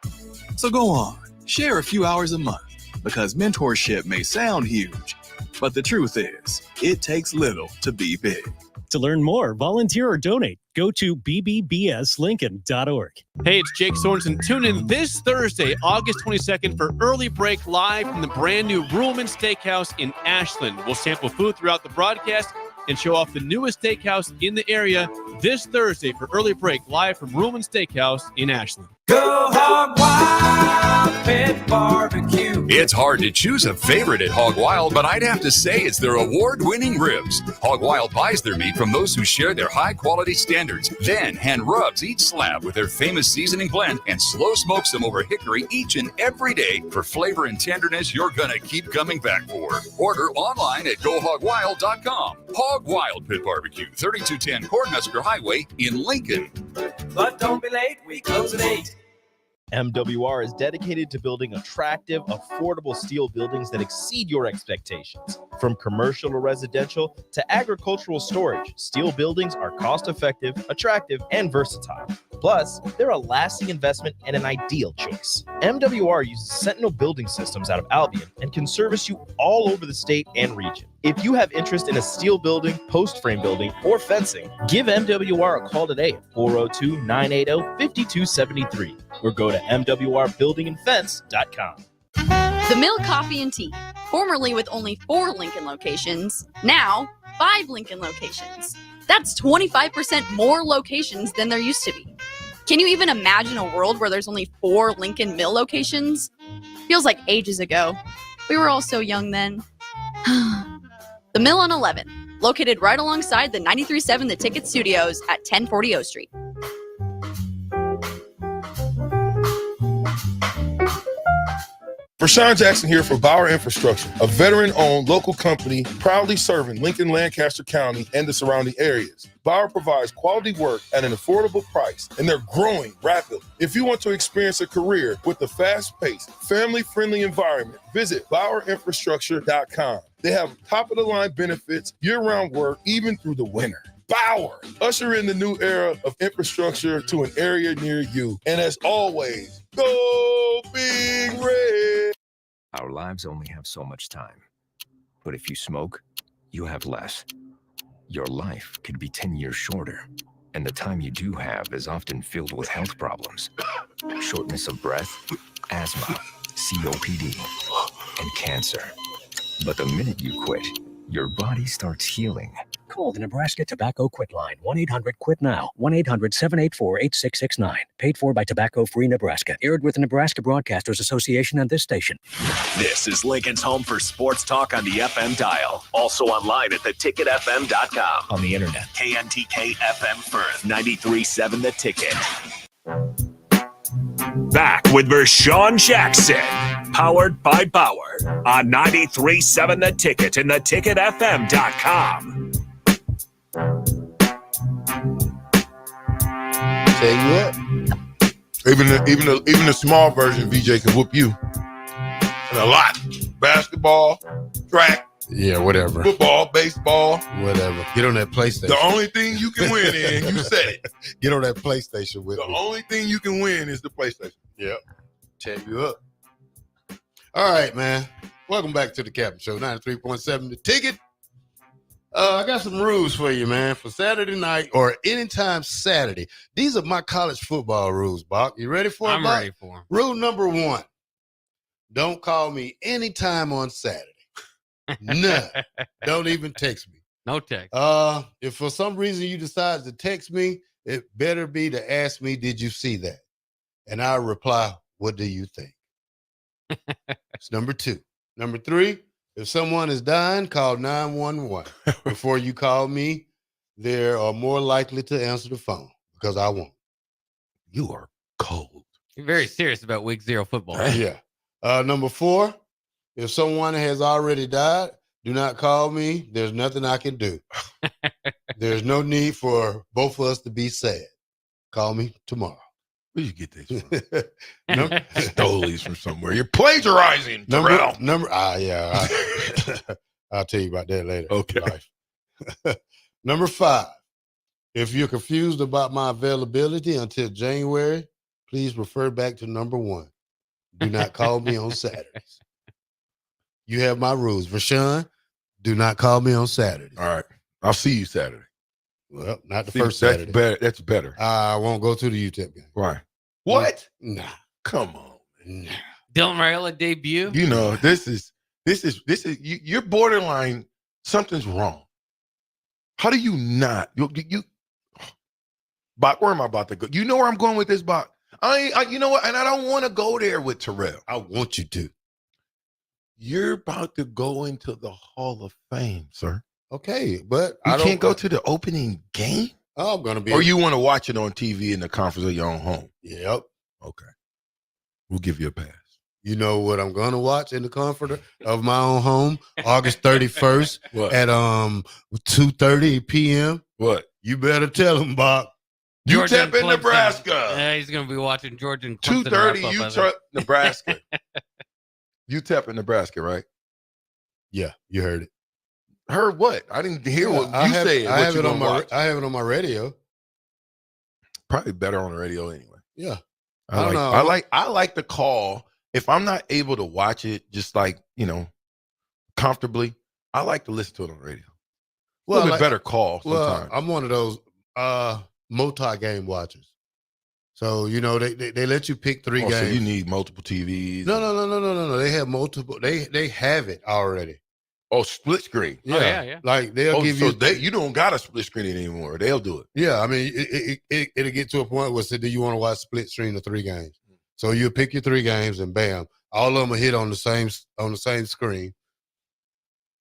So go on, share a few hours a month, because mentorship may sound huge, but the truth is, it takes little to be big. To learn more, volunteer, or donate, go to bbbslincoln.org. Hey, it's Jake Sorensen. Tune in this Thursday, August 22nd for Early Break live from the brand new Ruhlman Steakhouse in Ashland. We'll sample food throughout the broadcast and show off the newest steakhouse in the area this Thursday for Early Break live from Ruhlman Steakhouse in Ashland. Go Hog Wild Pit Barbecue. It's hard to choose a favorite at Hog Wild, but I'd have to say it's their award-winning ribs. Hog Wild buys their meat from those who share their high-quality standards, then hand rubs each slab with their famous seasoning blend and slow smokes them over hickory each and every day for flavor and tenderness you're gonna keep coming back for. Order online at GoHogWild.com. Hog Wild Pit Barbecue, 3210 Cornhusker Highway in Lincoln. But don't be late, we close at 8. MWR is dedicated to building attractive, affordable steel buildings that exceed your expectations. From commercial to residential to agricultural storage, steel buildings are cost-effective, attractive, and versatile. Plus, they're a lasting investment and an ideal choice. MWR uses Sentinel Building Systems out of Albion and can service you all over the state and region. If you have interest in a steel building, post frame building, or fencing, give MWR a call today at 402-980-5273 or go to mwrbuildingandfence.com. The Mill Coffee and Tea, formerly with only 4 Lincoln locations, now 5 Lincoln locations. That's 25% more locations than there used to be. Can you even imagine a world where there's only 4 Lincoln Mill locations? Feels like ages ago. We were all so young then. The Mill on 11, located right alongside the 93.7 The Ticket Studios at 1040 O Street. Rashawn Jackson here for Bauer Infrastructure, a veteran-owned local company proudly serving Lincoln, Lancaster County, and the surrounding areas. Bauer provides quality work at an affordable price, and they're growing rapidly. If you want to experience a career with a fast-paced, family-friendly environment, visit BauerInfrastructure.com. They have top-of-the-line benefits, year-round work, even through the winter. Bauer, usher in the new era of infrastructure to an area near you. And as always, go Big Red! Our lives only have so much time. But if you smoke, you have less. Your life could be 10 years shorter. And the time you do have is often filled with health problems. Shortness of breath, asthma, COPD, and cancer. But the minute you quit, your body starts healing. Call the Nebraska Tobacco Quit Line, 1-800-QUIT-NOW, 1-800-784-8669. Paid for by Tobacco Free Nebraska. Aired with the Nebraska Broadcasters Association and this station. This is Lincoln's home for sports talk on the FM dial. Also online at theticketfm.com. On the internet. KNTK FM Firth, 93.7 The Ticket. Back with Rashawn Jackson, powered by Bauer, on 93.7 The Ticket and theticketfm.com. Tell you what, even the small version, VJ can whoop you. And a lot. Basketball, track, Yeah, whatever. football, baseball. Whatever. Get on that PlayStation. The only thing you can win in, you said it. Get on that PlayStation with The me. only thing you can win is the PlayStation. Yep. Check you up. All right, man. Welcome back to the Captain Show, 93.7 The Ticket. I got some rules for you, man, for Saturday night or anytime Saturday. These are my college football rules, Bach. You ready for it, I'm Bach? ready for them. Rule number 1. Don't call me anytime on Saturday. None. Don't even text me. No text. If for some reason you decide to text me, it better be to ask me, did you see that? And I'll reply, what do you think? It's number 2. Number 3, if someone is dying, call 911. Before you call me, they are more likely to answer the phone because I won't. You are cold. You're very serious about week 0 football. Yeah. Number 4, if someone has already died, do not call me. There's nothing I can do. There's no need for both of us to be sad. Call me tomorrow. Where'd you get these from? Stole these from somewhere. You're plagiarizing, Terrell. I'll tell you about that later. Okay. Number 5, if you're confused about my availability until January, please refer back to number 1. Do not call me on Saturdays. You have my rules. Rashawn, do not call me on Saturdays. All right. I'll see you Saturday. Well, not the See, first that's Saturday. better. That's better. I won't go to the UTEP game. Why? What? Nah. Come on. Nah. Dylan Raiola debut. You know, this is you're borderline. Something's wrong. How do you not? You Bach, where am I about to go? You know where I'm going with this, Bach? You know what? And I don't want to go there with Terrell. I want you to. You're about to go into the Hall of Fame, sir. Okay, but You can't go to the opening game? I'm going to be. Or you want to watch it on TV in the comfort of your own home? Yep. Okay. We'll give you a pass. You know what I'm going to watch in the comfort of my own home? August 31st What? at 2:30 p.m. What? You better tell them, Bob. Georgia and UTEP in Clemson. Nebraska. Yeah, he's going to be watching Georgia and Clemson. 2:30 wrap up, I UTEP, think. Nebraska. UTEP in Nebraska, right? Yeah, you heard it. Heard what? I didn't hear what you said. I have it on watch. I have it on my radio. Probably better on the radio anyway. Yeah. I don't know. I like the call. If I'm not able to watch it just like, comfortably, I like to listen to it on the radio. A little bit better call sometimes. I'm one of those multi-game watchers. So, they let you pick 3 games. So you need multiple TVs. No. They have multiple. They have it already. Oh, split screen. Yeah. Like they'll give you. You don't got a split screen anymore. They'll do it. Yeah, I mean, it'll get to a point where say, do you want to watch split screen of 3 games? So you pick your 3 games and bam, all of them will hit on the same screen.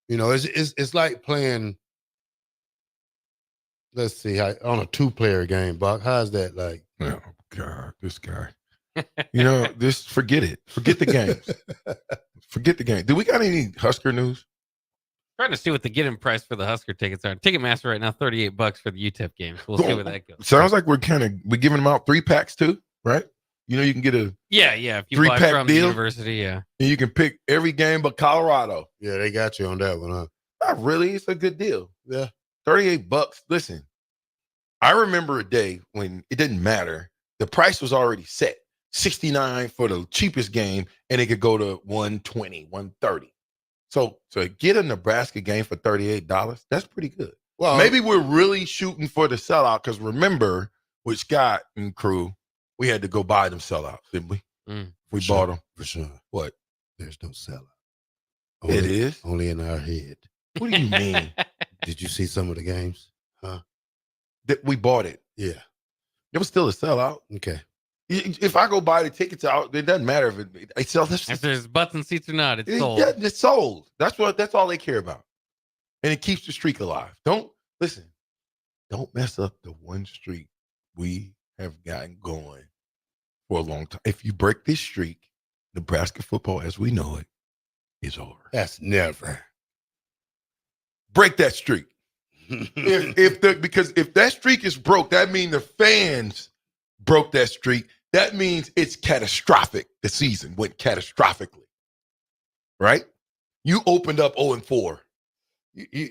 It's like playing. Let's see how on a 2-player game, Buck. How's that like? Oh God, this guy. This forget it. Forget the games. Forget the game. Do we got any Husker news? Trying to see what the get-in price for the Husker tickets are. Ticketmaster right now, $38 for the UTEP game. So we'll see where that goes. Sounds like we're giving them out 3 packs too, right? You can get a yeah. If you buy 3-pack from the deal, university, yeah, and you can pick every game but Colorado. Yeah, they got you on that one, huh? Not really. It's a good deal. Yeah, $38. Listen, I remember a day when it didn't matter. The price was already set. $69 for the cheapest game, and it could go to $120, $130. So to get a Nebraska game for $38, that's pretty good. Well, maybe we're really shooting for the sellout because remember with Scott and crew, we had to go buy them sellouts, didn't we? We bought them. For sure. What? There's no sellout. It is? Only in our head. What do you mean? Did you see some of the games? Huh? That we bought it. Yeah. It was still a sellout. Okay. If I go buy the tickets out, it doesn't matter if sells. If there's butts and seats or not, it's sold. Yeah, it's sold. That's all they care about. And it keeps the streak alive. Don't mess up the one streak we have gotten going for a long time. If you break this streak, Nebraska football as we know it is over. That's never. Break that streak. Because if that streak is broke, that means the fans broke that streak. That means it's catastrophic. The season went catastrophically. Right? You opened up 0-4.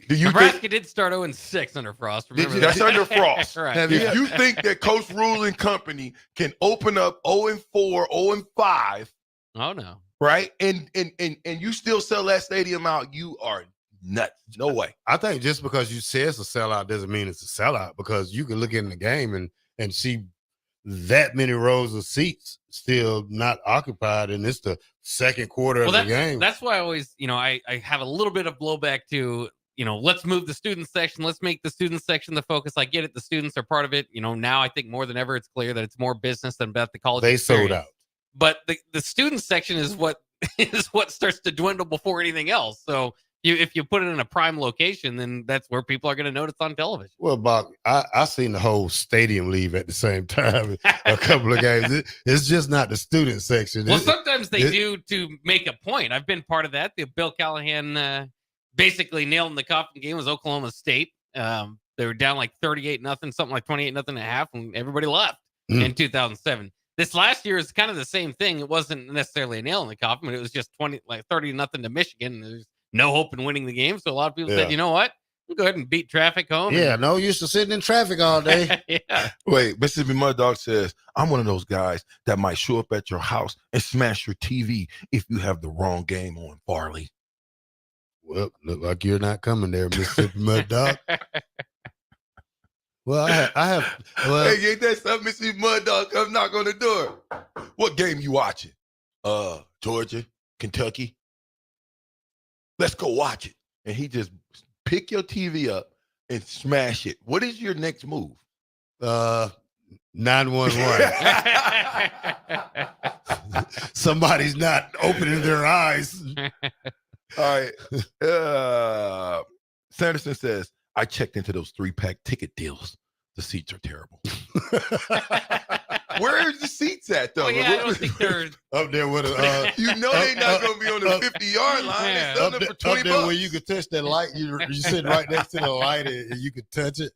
Nebraska did start 0-6 under Frost. Remember that? That's under Frost. Right. If you think that Coach Rule and company can open up 0-4, 0-5. Oh no. Right? And you still sell that stadium out, you are nuts. No way. I think just because you say it's a sellout doesn't mean it's a sellout, because you can look in the game and see that many rows of seats still not occupied, and it's the second quarter of the game. That's why I always, I have a little bit of blowback to, let's move the student section. Let's make the student section the focus. I get it. The students are part of it. Now I think more than ever, it's clear that it's more business than about the college experience. Sold out. But the student section is what starts to dwindle before anything else. So if you put it in a prime location, then that's where people are going to notice on television. Well, Bob, I seen the whole stadium leave at the same time a couple of games. It's just not the student section. Well, sometimes they do to make a point. I've been part of that. The Bill Callahan basically nailed in the coffin game was Oklahoma State. They were down like 38-0, something like 28-0 at half, and everybody left in 2007. This last year is kind of the same thing. It wasn't necessarily a nail in the coffin, but it was just 30-0 to Michigan. There's no hope in winning the game. So a lot of people said, you know what? We'll go ahead and beat traffic home. Yeah, no use to sitting in traffic all day. Yeah. Wait, Mississippi Mud Dog says, I'm one of those guys that might show up at your house and smash your TV if you have the wrong game on, Farley. Well, look like you're not coming there, Mississippi Mud Dog. Well, I have. Well, hey, ain't that something, Mississippi Mud Dog? Come knock on the door. What game you watching? Georgia, Kentucky. Let's go watch it. And he just pick your TV up and smash it. What is your next move? 911. Somebody's not opening their eyes. All right. Sanderson says, I checked into those 3-pack ticket deals. The seats are terrible. Where are the seats at, though? Oh, yeah, I don't think they're up there with a. They're not going to be on the 50-yard line. Yeah. They're selling for $20. Up there where you could touch that light. You sit right next to the light and you could touch it.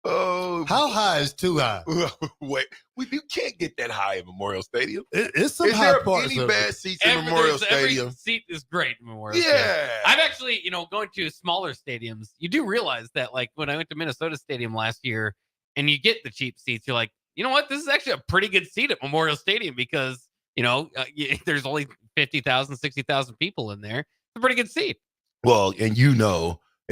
Oh, How high is too high? Wait, you can't get that high in Memorial Stadium. It's some Is high there parts any of bad it. seats in Memorial Stadium? Every seat is great in Memorial Yeah. Stadium. I've actually, going to smaller stadiums, you do realize that, like, when I went to Minnesota Stadium last year and you get the cheap seats, you're like, you know what? This is actually a pretty good seat at Memorial Stadium because, there's only 50,000, 60,000 people in there. It's a pretty good seat. Well, and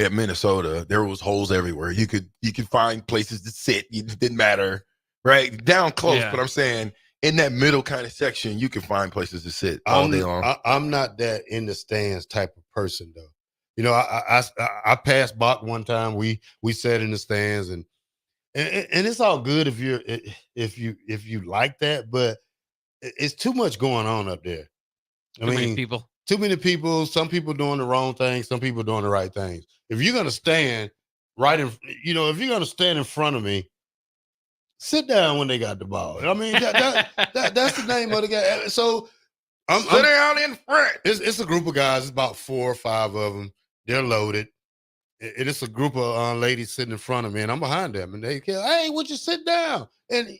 at Minnesota, there was holes everywhere. You could find places to sit. It didn't matter, right? Down close, Yeah. but I'm saying in that middle kind of section, you can find places to sit all day long. I'm not that in the stands type of person, though. I passed Bach one time. We sat in the stands, and it's all good if you like that, but it's too much going on up there. Too many people. Too many people. Some people doing the wrong thing. Some people doing the right things. If you're gonna stand if you're gonna stand in front of me, sit down when they got the ball. I mean, that's the name of the guy. So I'm down in front. It's a group of guys. It's about 4 or 5 of them. They're loaded. It's a group of ladies sitting in front of me, and I'm behind them. And they go, "Hey, would you sit down?" And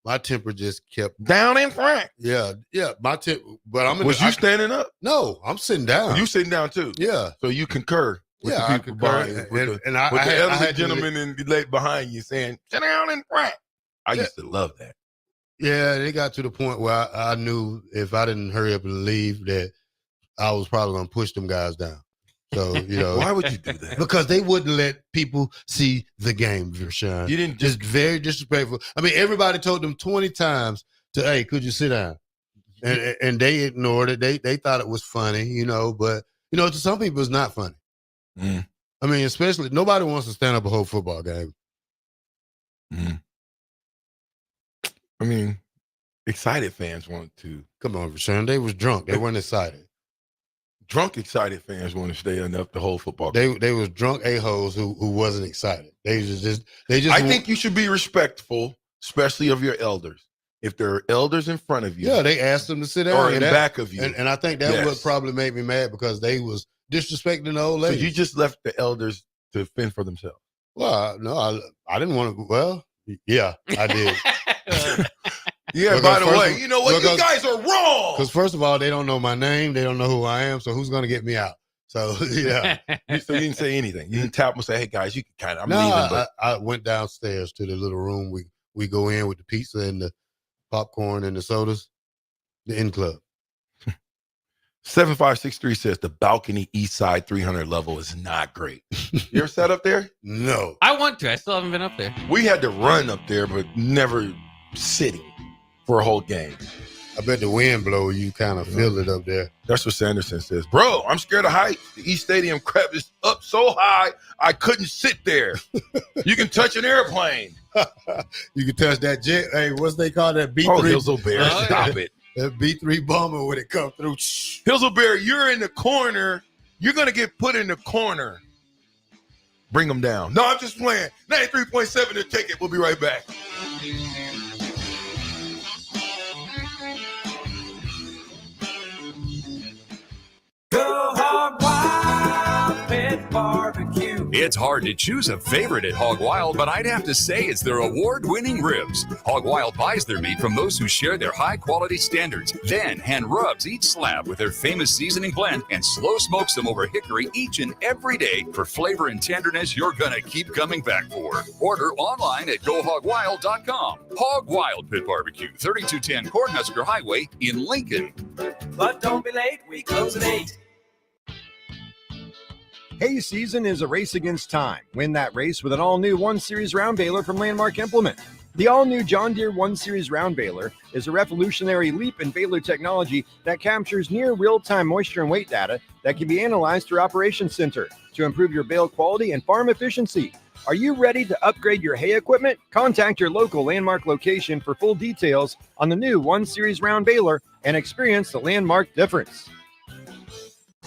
my temper just kept down in front. Yeah. My temper, but Was you standing up? No, I'm sitting down. You sitting down too? Yeah. So you concur with the I people concur. behind you, And the elderly gentleman in the late behind you saying, "Sit down in front." I used to love that. Yeah, they got to the point where I knew if I didn't hurry up and leave, that I was probably going to push them guys down. So, why would you do that? Because they wouldn't let people see the game, Vershawn. You didn't just very disrespectful. I mean, everybody told them 20 times hey, could you sit down? And they ignored it. They thought it was funny, but to some people it's not funny. Mm. I mean, especially nobody wants to stand up a whole football game. Mm. I mean, excited fans want to. Come on, Vershawn. They was drunk. They weren't excited. Drunk, excited fans want to stay enough the whole football game. They was drunk a-holes who wasn't excited. They just. I think you should be respectful, especially of your elders. If there are elders in front of you, yeah, they asked them to sit down or in back of you, and I think that what probably made me mad because they was disrespecting the old lady. So you just left the elders to fend for themselves. Well, no, I didn't want to. Well, yeah, I did. Yeah, by the way, you know what? You guys are wrong. Because first of all, they don't know my name. They don't know who I am. So who's going to get me out? So, yeah. So you didn't say anything. You didn't tap them and say, hey, guys, you can kind of, I'm leaving. But I went downstairs to the little room. We go in with the pizza and the popcorn and the sodas, the in club. 7563 says the balcony east side 300 level is not great. You ever sat up there? No. I want to. I still haven't been up there. We had to run up there, but never sitting for a whole game. I bet the wind blow, you kind of feel it up there. That's what Sanderson says. Bro, I'm scared of height. The East Stadium crap is up so high, I couldn't sit there. You can touch an airplane. You can touch that jet. Hey, what's they call that? B3? Oh, Hills-Bear, stop it. That B3 bomber when it come through. Hills-Bear, you're in the corner. You're going to get put in the corner. Bring them down. No, I'm just playing. 93.7 the ticket. We'll be right back. Go Hog Wild Pit Barbecue. It's hard to choose a favorite at Hog Wild, but I'd have to say it's their award-winning ribs. Hog Wild buys their meat from those who share their high-quality standards, then hand rubs each slab with their famous seasoning blend and slow smokes them over hickory each and every day for flavor and tenderness you're gonna keep coming back for. Order online at GoHogWild.com. Hog Wild Pit Barbecue, 3210 Cornhusker Highway in Lincoln. But don't be late, we close at 8. Hay season is a race against time. Win that race with an all-new 1 Series round baler from Landmark Implement. The all-new John Deere 1 Series round baler is a revolutionary leap in baler technology that captures near real-time moisture and weight data that can be analyzed through Operations Center to improve your bale quality and farm efficiency. Are you ready to upgrade your hay equipment? Contact your local Landmark location for full details on the new 1 Series round baler and experience the Landmark difference.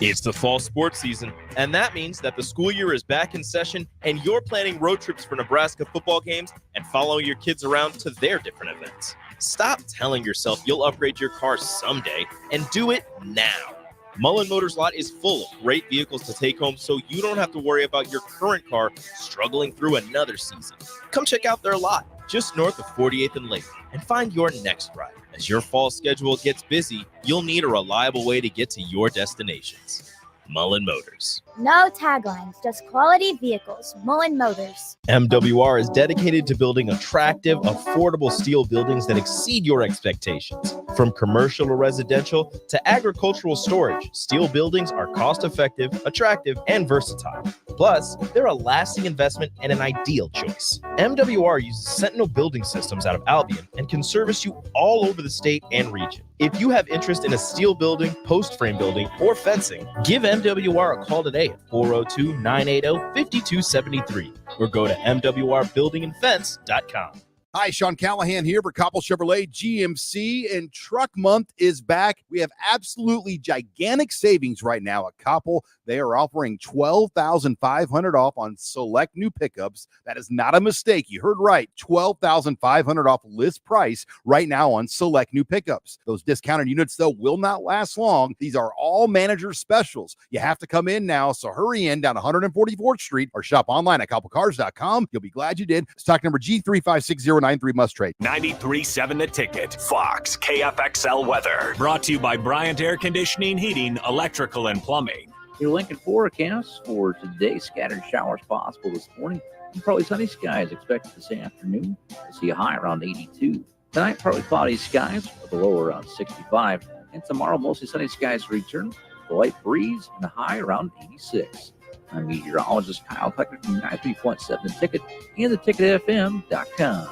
It's the fall sports season, and that means that the school year is back in session and you're planning road trips for Nebraska football games and following your kids around to their different events. Stop telling yourself you'll upgrade your car someday and do it now. Mullen Motors lot is full of great vehicles to take home, so you don't have to worry about your current car struggling through another season. Come check out their lot just north of 48th and Lake and find your next ride. As your fall schedule gets busy, you'll need a reliable way to get to your destinations. Mullen Motors. No taglines, just quality vehicles. Mullen Motors. MWR is dedicated to building attractive, affordable steel buildings that exceed your expectations. From commercial or residential to agricultural storage, steel buildings are cost-effective, attractive, and versatile. Plus, they're a lasting investment and an ideal choice. MWR uses Sentinel Building Systems out of Albion and can service you all over the state and region. If you have interest in a steel building, post frame building, or fencing, give MWR a call today at 402-980-5273 or go to mwrbuildingandfence.com. Hi, Sean Callahan here for Koppel Chevrolet GMC, and Truck Month is back. We have absolutely gigantic savings right now at Koppel. They are offering $12,500 off on select new pickups. That is not a mistake. You heard right. $12,500 off list price right now on select new pickups. Those discounted units, though, will not last long. These are all manager specials. You have to come in now, so hurry in down 144th Street or shop online at koppelcars.com. You'll be glad you did. Stock number G356093 must trade. 93.7 The Ticket, Fox, KFXL weather. Brought to you by Bryant Air Conditioning, Heating, Electrical, and Plumbing. Your Lincoln forecast for today: scattered showers possible this morning, and probably sunny skies expected this afternoon. We'll see a high around 82. Tonight, partly cloudy skies with a low around 65. And tomorrow, mostly sunny skies return, a light breeze, and a high around 86. I'm meteorologist Kyle Pecker from 93.7 The Ticket and theticketfm.com.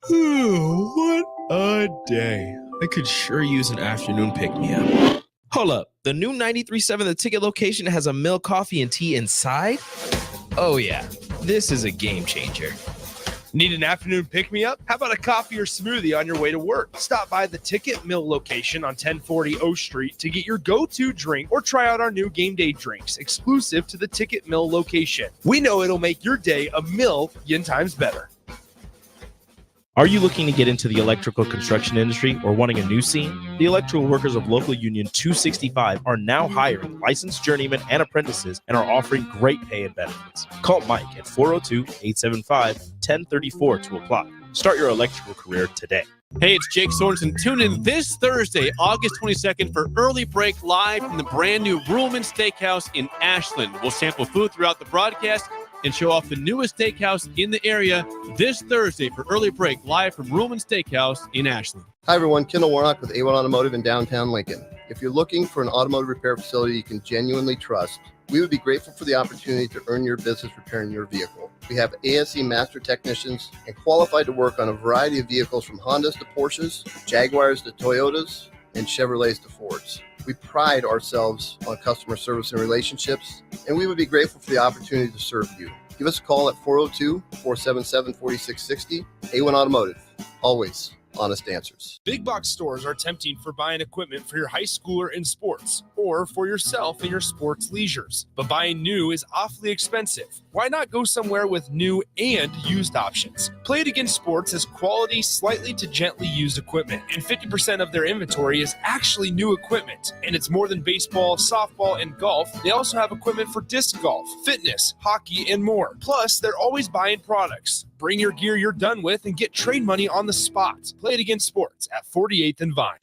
What a day. I could sure use an afternoon pick-me-up. Hold up. The new 93.7 The Ticket location has a milk, coffee, and tea inside? Oh, yeah. This is a game changer. Need an afternoon pick-me-up? How about a coffee or smoothie on your way to work? Stop by the Ticket Mill location on 1040 O Street to get your go-to drink or try out our new game day drinks exclusive to the Ticket Mill location. We know it'll make your day a million times better. Are you looking to get into the electrical construction industry or wanting a new scene? The electrical workers of Local Union 265 are now hiring licensed journeymen and apprentices and are offering great pay and benefits. Call Mike at 402-875-1034 to apply. Start your electrical career today. Hey, it's Jake Sorensen. Tune in this Thursday, August 22nd, for Early Break live from the brand new Ruhlman Steakhouse in Ashland. We'll sample food throughout the broadcast and show off the newest steakhouse in the area this Thursday for Early Break live from Ruhlman Steakhouse in Ashland. Hi, everyone. Kendall Warnock with A1 Automotive in downtown Lincoln. If you're looking for an automotive repair facility you can genuinely trust, we would be grateful for the opportunity to earn your business repairing your vehicle. We have ASE master technicians and qualified to work on a variety of vehicles from Hondas to Porsches, Jaguars to Toyotas, and Chevrolets to Fords. We pride ourselves on customer service and relationships, and we would be grateful for the opportunity to serve you. Give us a call at 402-477-4660. A1 Automotive, always honest answers. Big box stores are tempting for buying equipment for your high schooler in sports or for yourself in your sports leisures. But buying new is awfully expensive. Why not go somewhere with new and used options? Play It Again Sports has quality, slightly to gently used equipment, and 50% of their inventory is actually new equipment. And it's more than baseball, softball, and golf. They also have equipment for disc golf, fitness, hockey, and more. Plus, they're always buying products. Bring your gear you're done with and get trade money on the spot. Play It Again Sports at 48th and Vine.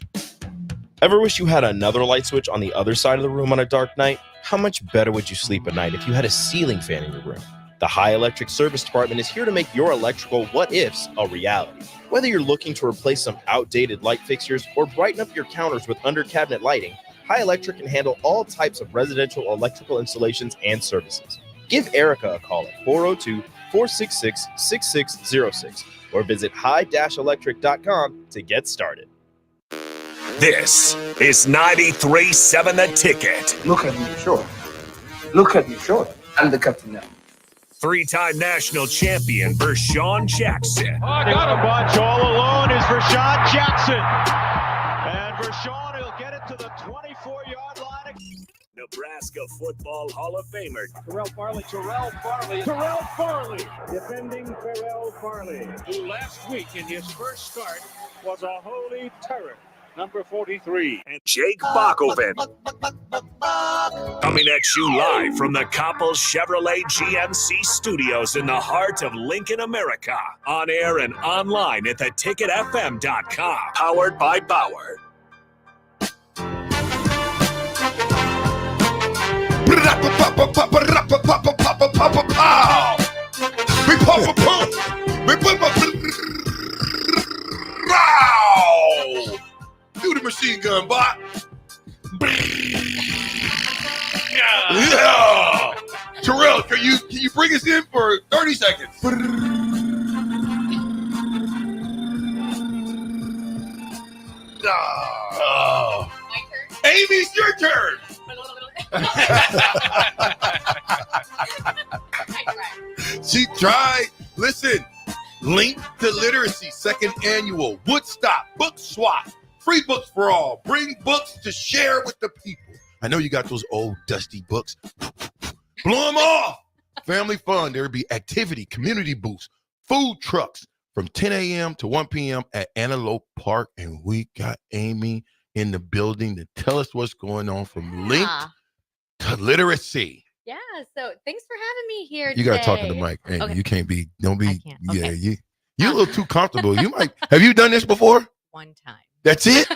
Ever wish you had another light switch on the other side of the room on a dark night? How much better would you sleep at night if you had a ceiling fan in your room? The High Electric Service Department is here to make your electrical what-ifs a reality. Whether you're looking to replace some outdated light fixtures or brighten up your counters with under-cabinet lighting, High Electric can handle all types of residential electrical installations and services. Give Erica a call at 402-466-6606 or visit high-electric.com to get started. This is 93.7 The Ticket. Look at me, sure. Look at me, sure. I'm the captain now. Three-time national champion Vershawn Jackson. I got a bunch all alone is Vershawn Jackson. And Vershawn will get it to the 24-yard line. Nebraska Football Hall of Famer Terrell Farley, defending Terrell Farley, who last week in his first start was a holy terror. number 43. And Jake Bakoven. Coming at you live from the Coppel Chevrolet GMC studios in the heart of Lincoln, America. On air and online at theticketfm.com. Powered by Bauer. Do the machine gun, bot. Yeah. Terrell, can you bring us in for 30 seconds? Oh. Amy, it's your turn. She tried. Listen, Link to Literacy, 2nd annual Woodstock Book Swap. Free books for all. Bring books to share with the people. I know you got those old dusty books. Blow them off. Family fun. There will be activity, community booths, food trucks from 10 a.m. to 1 p.m. at Antelope Park. And we got Amy in the building to tell us what's going on from Link to Literacy. Yeah, so thanks for having me here You got to talk to the mic. Amy. Okay. You can't be, don't be, yeah, Okay. you're a little too comfortable. You might, have you done this before? One time. That's it?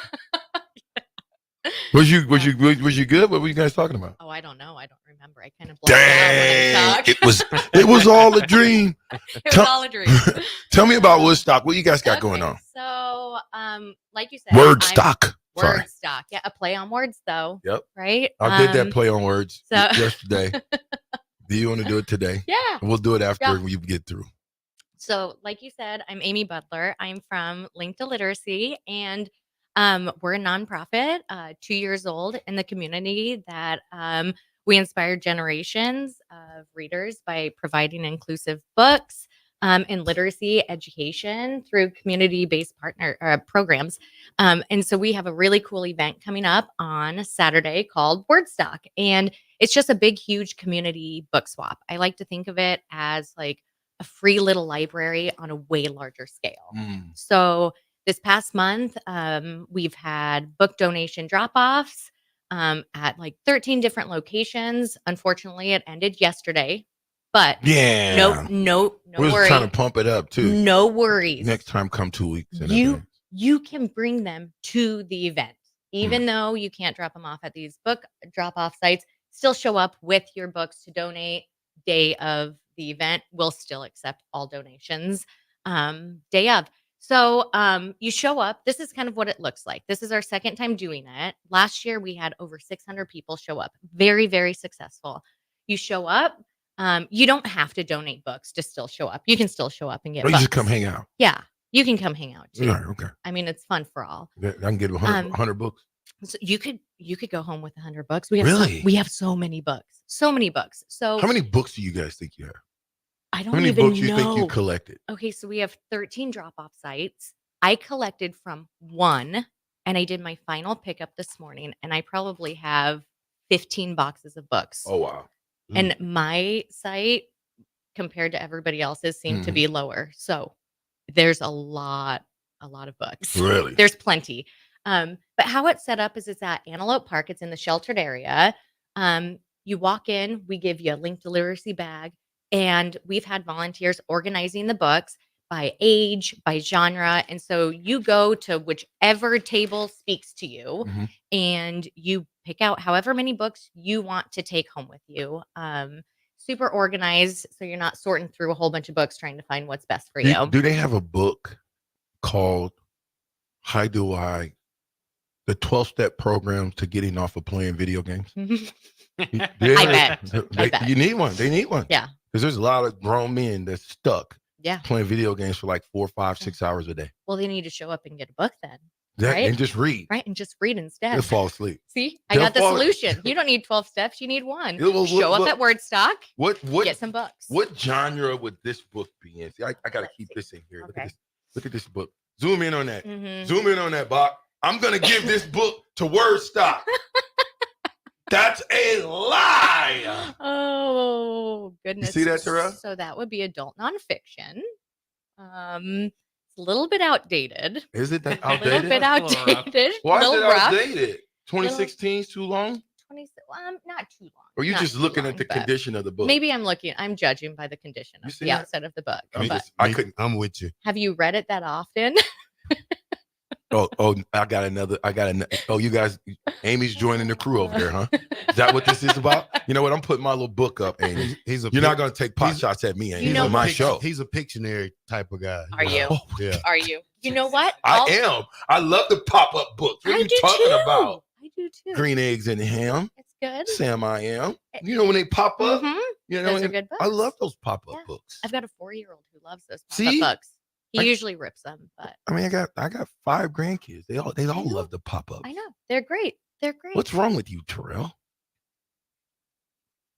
Was you good? What were you guys talking about? Oh, I don't know. I don't remember. I kind of blocked it out when I talk. It was all a dream. It was all a dream. Tell me about Woodstock. What you guys got going on? So, like you said, Wordstock. Sorry. Wordstock. Yeah, a play on words, though. Yep. Right. I did that play on words so- yesterday. Do you want to do it today? Yeah. We'll do it after Yeah. we get through. So, like you said, I'm Amy Butler. I'm from Link to Literacy, and we're a nonprofit, 2 years old in the community that we inspire generations of readers by providing inclusive books and literacy education through community-based partner programs. And so we have a really cool event coming up on Saturday called Wordstock, and it's just a big, huge community book swap. I like to think of it as like a free little library on a way larger scale. So this past month, we've had book donation drop-offs at like 13 different locations. Unfortunately, it ended yesterday, but Yeah. no We're just worries. trying to pump it up too. No worries. Next time, come 2 weeks. in You advance. you can bring them to the event, even though you can't drop them off at these book drop-off sites. Still show up with your books to donate. Day of the event, we'll still accept all donations. Day of. So you show up. This is kind of what it looks like. This is our second time doing it. Last year, we had over 600 people show up. Very, very successful. You show up. You don't have to donate books to still show up. You can still show up and get Or you books. just come hang out. Yeah, you can come hang out too. Yeah, okay. I mean, it's fun for all. I can get 100 books. So you could go home with 100 books. We have Really? we have so many books. So many books. So How many books do you guys think you have? I don't How many even books you think you know. collected? Okay, so we have 13 drop-off sites. I collected from one, and I did my final pickup this morning, and I probably have 15 boxes of books. Oh wow. And my site, compared to everybody else's, seemed to Mhm. be lower. So there's a lot of books. Really? There's plenty. But how it's set up is it's at Antelope Park. It's in the sheltered area. You walk in, we give you a Link to Literacy bag, and we've had volunteers organizing the books by age, by genre. And so you go to whichever table speaks to you, Mhm. and you pick out however many books you want to take home with you. Super organized, so you're not sorting through a whole bunch of books trying to find what's best for you. Do they have a book called the 12-step programs to getting off of playing video games? I bet. You need one. They need one. Yeah. Because there's a lot of grown men that's stuck Yeah. playing video games for like 4, 5, 6 hours a day. Well, they need to show up and get a book then. That, right? And just read. Right. And just read instead. They'll fall asleep. See, I They'll got the fall- solution. You don't need 12 steps. You need one. Yeah, well, Show up look, at Wordstock. What Get some books. What genre would this book be in? See, I got to keep this in here. Okay. Look at this book. Zoom in on that. Mhm. Zoom in on that, Bach. I'm going to give this book to Wordstock. That's a lie. Oh, goodness. see that, Terrell? So that would be adult nonfiction. It's a little bit outdated. Is it that A little outdated? bit outdated. Why is little it rough. outdated? 2016 is too long? 20, not too long. Or you Not just too looking long, at the but condition of the book? Maybe I'm judging by the condition of see the that? outside of the book. I But couldn't. I'm with you. have you read it that often? Oh, I got another. Oh, you guys, Amy's joining the crew over there, huh? Is that what this is about? You know what? I'm putting my little book up, Amy. You're not going to take pot shots at me, Amy. You know on my what? show. He's a Pictionary type of guy. Are you? Yeah. Are you? You know what? I am. I love the pop-up books. What are you talking about? I do too. Green eggs and ham. It's good. Sam, I am. You know when they pop up? Mhm. You know, Those are and good I books. love those pop-up books. I've got a 4-year-old who loves those pop-up See? books. He I- usually rips them, but I mean, I got 5 grandkids. They all love the pop-ups. I know they're great. They're great. What's wrong with you, Terrell?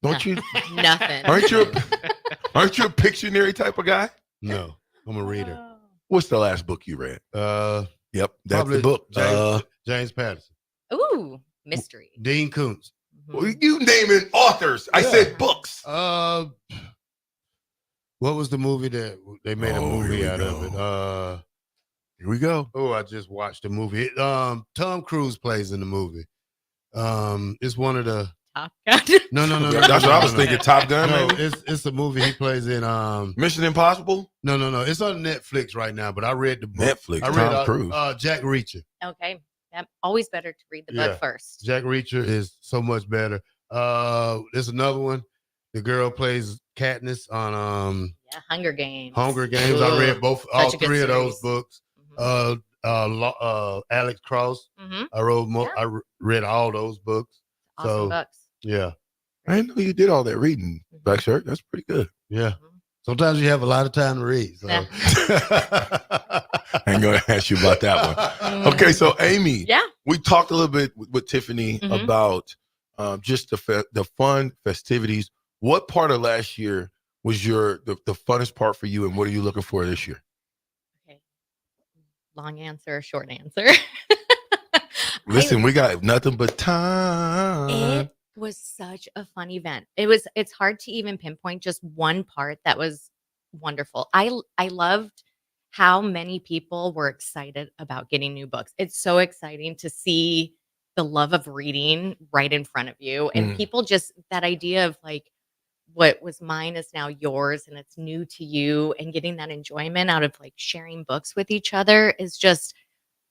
Don't you? Nothing. Aren't you a Pictionary type of guy? No, I'm a reader. What's the last book you read? Yep, that's Probably the book. James Patterson. Ooh, mystery. Dean Koontz. You naming authors? I said books. What was the movie that they made a movie out of it? Here we go. Oh, I just watched the movie. Tom Cruise plays in the movie. It's one of the Top Gun. No. That's what I was thinking. Top Gun. No, maybe? it's a movie he plays in. Mission Impossible. No. It's on Netflix right now. But I read the book. Netflix. I read Tom Cruise. Jack Reacher. Okay. Yep. Always better to read the book first. Jack Reacher is so much better. There's another one. The girl plays Katniss on Hunger Games. Hunger Games. I read all Such a good 3 of those series. books. Alex Cross. Mhm. I read all those books. Awesome books. Yeah. I didn't know you did all that reading, Black Shirt. That's pretty good. Yeah. Sometimes you have a lot of time to read. So. Yeah. I ain't gonna ask you about that one. Okay, so Amy, Yeah. we talked a little bit with Tiffany Mhm. about just the fun festivities. What part of last year was the funnest part for you, and what are you looking for this year? Long answer, short answer. Listen, we got nothing but time. It was such a fun event. It's hard to even pinpoint just one part that was wonderful. I loved how many people were excited about getting new books. It's so exciting to see the love of reading right in front of you, and people just that idea of like what was mine is now yours and it's new to you, and getting that enjoyment out of like sharing books with each other is just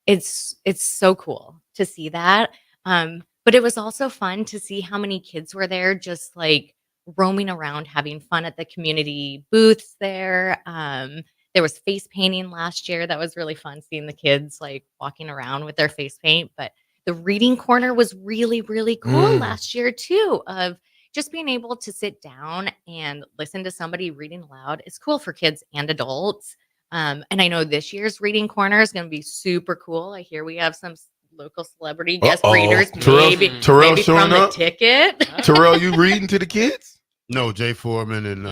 it's so cool to see that. But it was also fun to see how many kids were there just like roaming around having fun at the community booths there. There was face painting last year. That was really fun seeing the kids like walking around with their face paint. But the reading corner was really, really cool last year too, of just being able to sit down and listen to somebody reading aloud. It's cool for kids and adults. And I know this year's reading corner is going to be super cool. I hear we have some local celebrity guest readers, maybe Terrell maybe showing from the up? ticket. Terrell, you reading to the kids? No, Jay Foreman and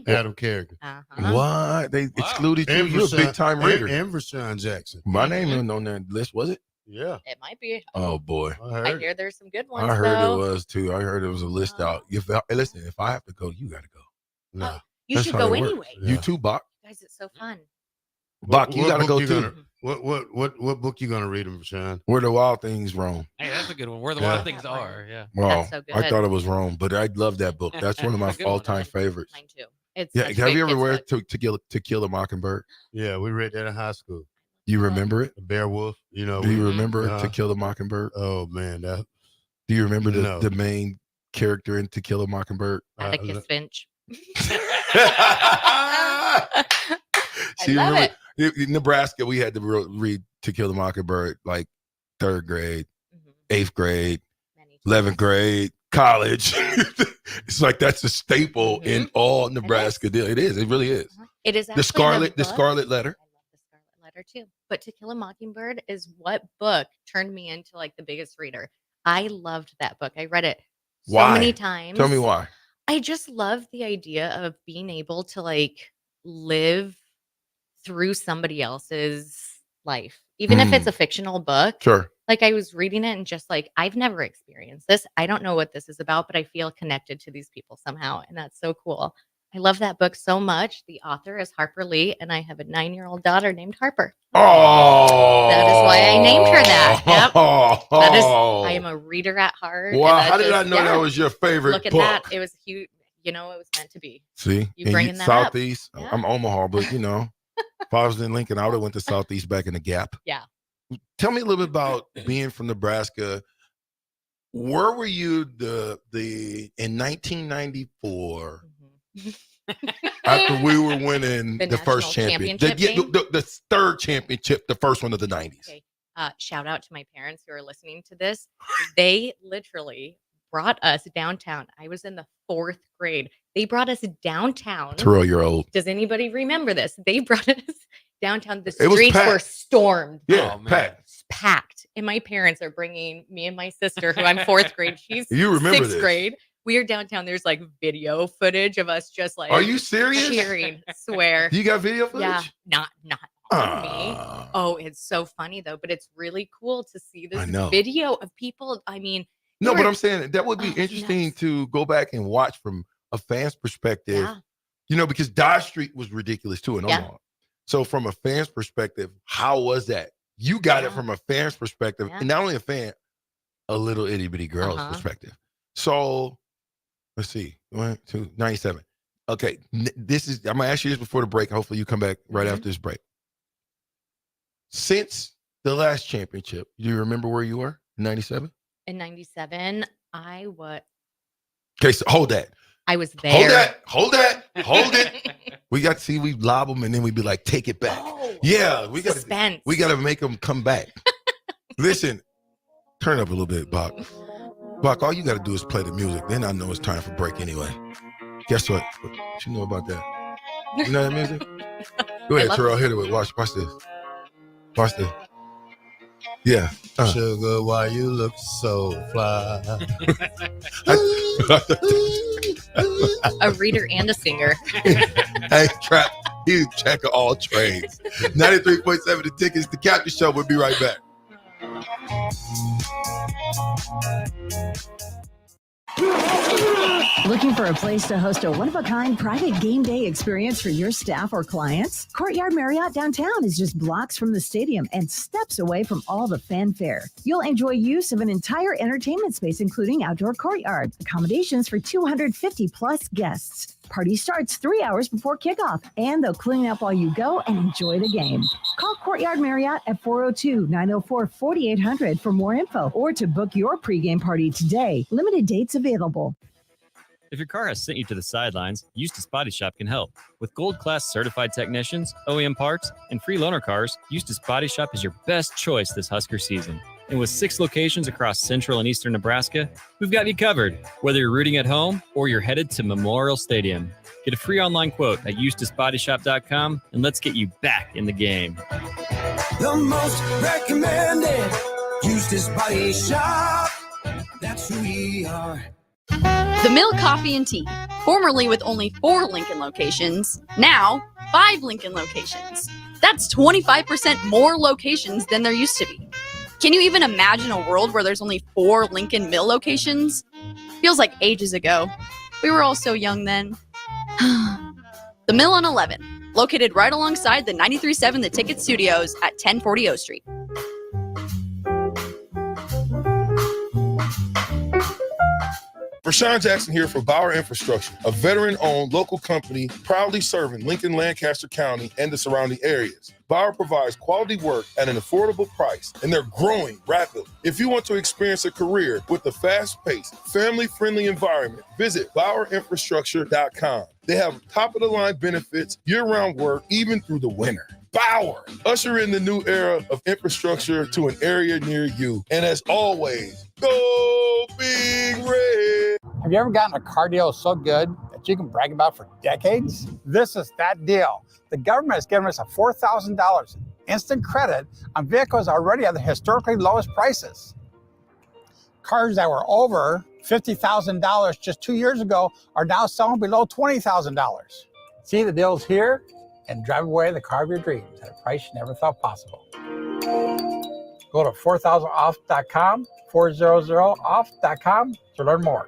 Adam Carrigan. What? They excluded you? You're a big time reader. And Rashawn Jackson. My name isn't on that list, was it? Yeah. It might be. Oh boy. I hear there's some good ones. I heard though. it was too. I heard it was a list out. Listen, if I have to go, you got to go. No. You That's should how go it works. anyway. You too, Bach. Guys, it's so fun. Bach, you got to book go you too. gonna- What book you gonna read, Rashawn? Where the wild things roam. Hey, that's a good one. Where the Yeah. wild things are. Yeah. Wow, so I good. thought it was wrong, but I love that book. That's one of my That's a good one, all-time favorites. Mine too. It's Yeah, such a have great you ever kids read book. to Kill a Mockingbird? Yeah, we read that in high school. You remember it? Beowulf. You know. Do you remember To Kill a Mockingbird? Oh man, that. Do you remember No. the main character in To Kill a Mockingbird? Atticus Finch. See, love remember, in Nebraska, we had to read To Kill a Mockingbird like 3rd grade, 8th grade, 11th grade, college. It's like that's a staple in all Nebraska deal. It is. It really is. It is The actually Scarlet book. Letter. Letter too. But To Kill a Mockingbird is what book turned me into like the biggest reader. I loved that book. I read it so Why? many times. Tell me why. I just love the idea of being able to like live through somebody else's life, even if it's a fictional book. Sure. Like I was reading it and just like, I've never experienced this. I don't know what this is about, but I feel connected to these people somehow. And that's so cool. I love that book so much. The author is Harper Lee, and I have a 9-year-old daughter named Harper. Oh, That is why I named her that. Yep. That is, I am a reader at heart. Wow, and how did I know that was your favorite Look at book? that. It was huge. You know, it was meant to be. See, You and bringing that Southeast. up. Yeah. I'm Omaha, but if I was in Lincoln, I would have went to Southeast back in the Gap. Yeah. Tell me a little bit about being from Nebraska. Where were you in 1994 after we were winning the first championship? The third championship, the first one of the 90s. Okay. Shout out to my parents who are listening to this. They literally brought us downtown. I was in the 4th grade. They brought us downtown. Terrell, you're old. Does anybody remember this? They brought us downtown. The It was streets packed. were stormed. Yeah, Packed. And my parents are bringing me and my sister, who I'm 4th grade. She's You remember 6th this. grade. We are downtown. There's like video footage of us just like. Are you serious? Cheering. Swear. You got video footage? Yeah. Not on me. Oh, it's so funny though. But it's really cool to see this know. video of people. I mean. No, they but were- I'm saying that would be interesting to go back and watch from a fan's perspective. Yeah. Because Dodge Street was ridiculous too in Omaha. So from a fan's perspective, how was that? You got it from a fan's perspective, and not only a fan, a little itty bitty girl's perspective. So let's see, 1, 2, 97. Okay, I'm gonna ask you this before the break. Hopefully, you come back right after this break. Since the last championship, do you remember where you were in 97? In 97, I was. Okay, so hold that. I was there. Hold it. We got to see, we lob them and then we'd be like, take it back. Yeah, we got Suspense. We got to make them come back. Listen, turn up a little bit, Bach. Bach, all you got to do is play the music. Then I know it's time for break anyway. Guess what? What you know about that? You know that music? Go ahead, Terrell. Hit it with. Watch this. Watch this. Yeah. Sugar, why you look so fly? A reader and a singer. Hey, Trap. He's jack of all trades. 93.7 The Tickets. The Captain Show. We'll be right back. Looking for a place to host a one-of-a-kind private game day experience for your staff or clients? Courtyard Marriott downtown is just blocks from the stadium and steps away from all the fanfare. You'll enjoy use of an entire entertainment space, including outdoor courtyard, accommodations for 250-plus guests. Party starts 3 hours before kickoff, and they'll clean up while you go and enjoy the game. Call Courtyard Marriott at 402-904-4800 for more info or to book your pregame party today. Limited dates available. If your car has sent you to the sidelines, Eustace Body Shop can help. With gold-class certified technicians, OEM parts, and free loaner cars, Eustace Body Shop is your best choice this Husker season. And with 6 locations across central and eastern Nebraska, we've got you covered, whether you're rooting at home or you're headed to Memorial Stadium. Get a free online quote at EustaceBodyShop.com, and let's get you back in the game. The most recommended Eustace Body Shop. That's who we are. The Mill Coffee and Tea, formerly with only 4 Lincoln locations, now 5 Lincoln locations. That's 25% more locations than there used to be. Can you even imagine a world where there's only 4 Lincoln Mill locations? Feels like ages ago. We were all so young then. The Mill on 11, located right alongside the 93.7 The Ticket Studios at 1040 O Street. Rashawn Jackson here for Bauer Infrastructure, a veteran-owned local company proudly serving Lincoln, Lancaster County, and the surrounding areas. Bauer provides quality work at an affordable price, and they're growing rapidly. If you want to experience a career with a fast-paced, family-friendly environment, visit BauerInfrastructure.com. They have top-of-the-line benefits, year-round work, even through the winter. Bauer, usher in the new era of infrastructure to an area near you. And as always, go Big Red. Have you ever gotten a car deal so good that you can brag about for decades? This is that deal. The government has given us a $4,000 instant credit on vehicles already at the historically lowest prices. Cars that were over $50,000 just 2 years ago are now selling below $20,000. See the deals here and drive away the car of your dreams at a price you never thought possible. Go to 4000off.com, 400off.com to learn more.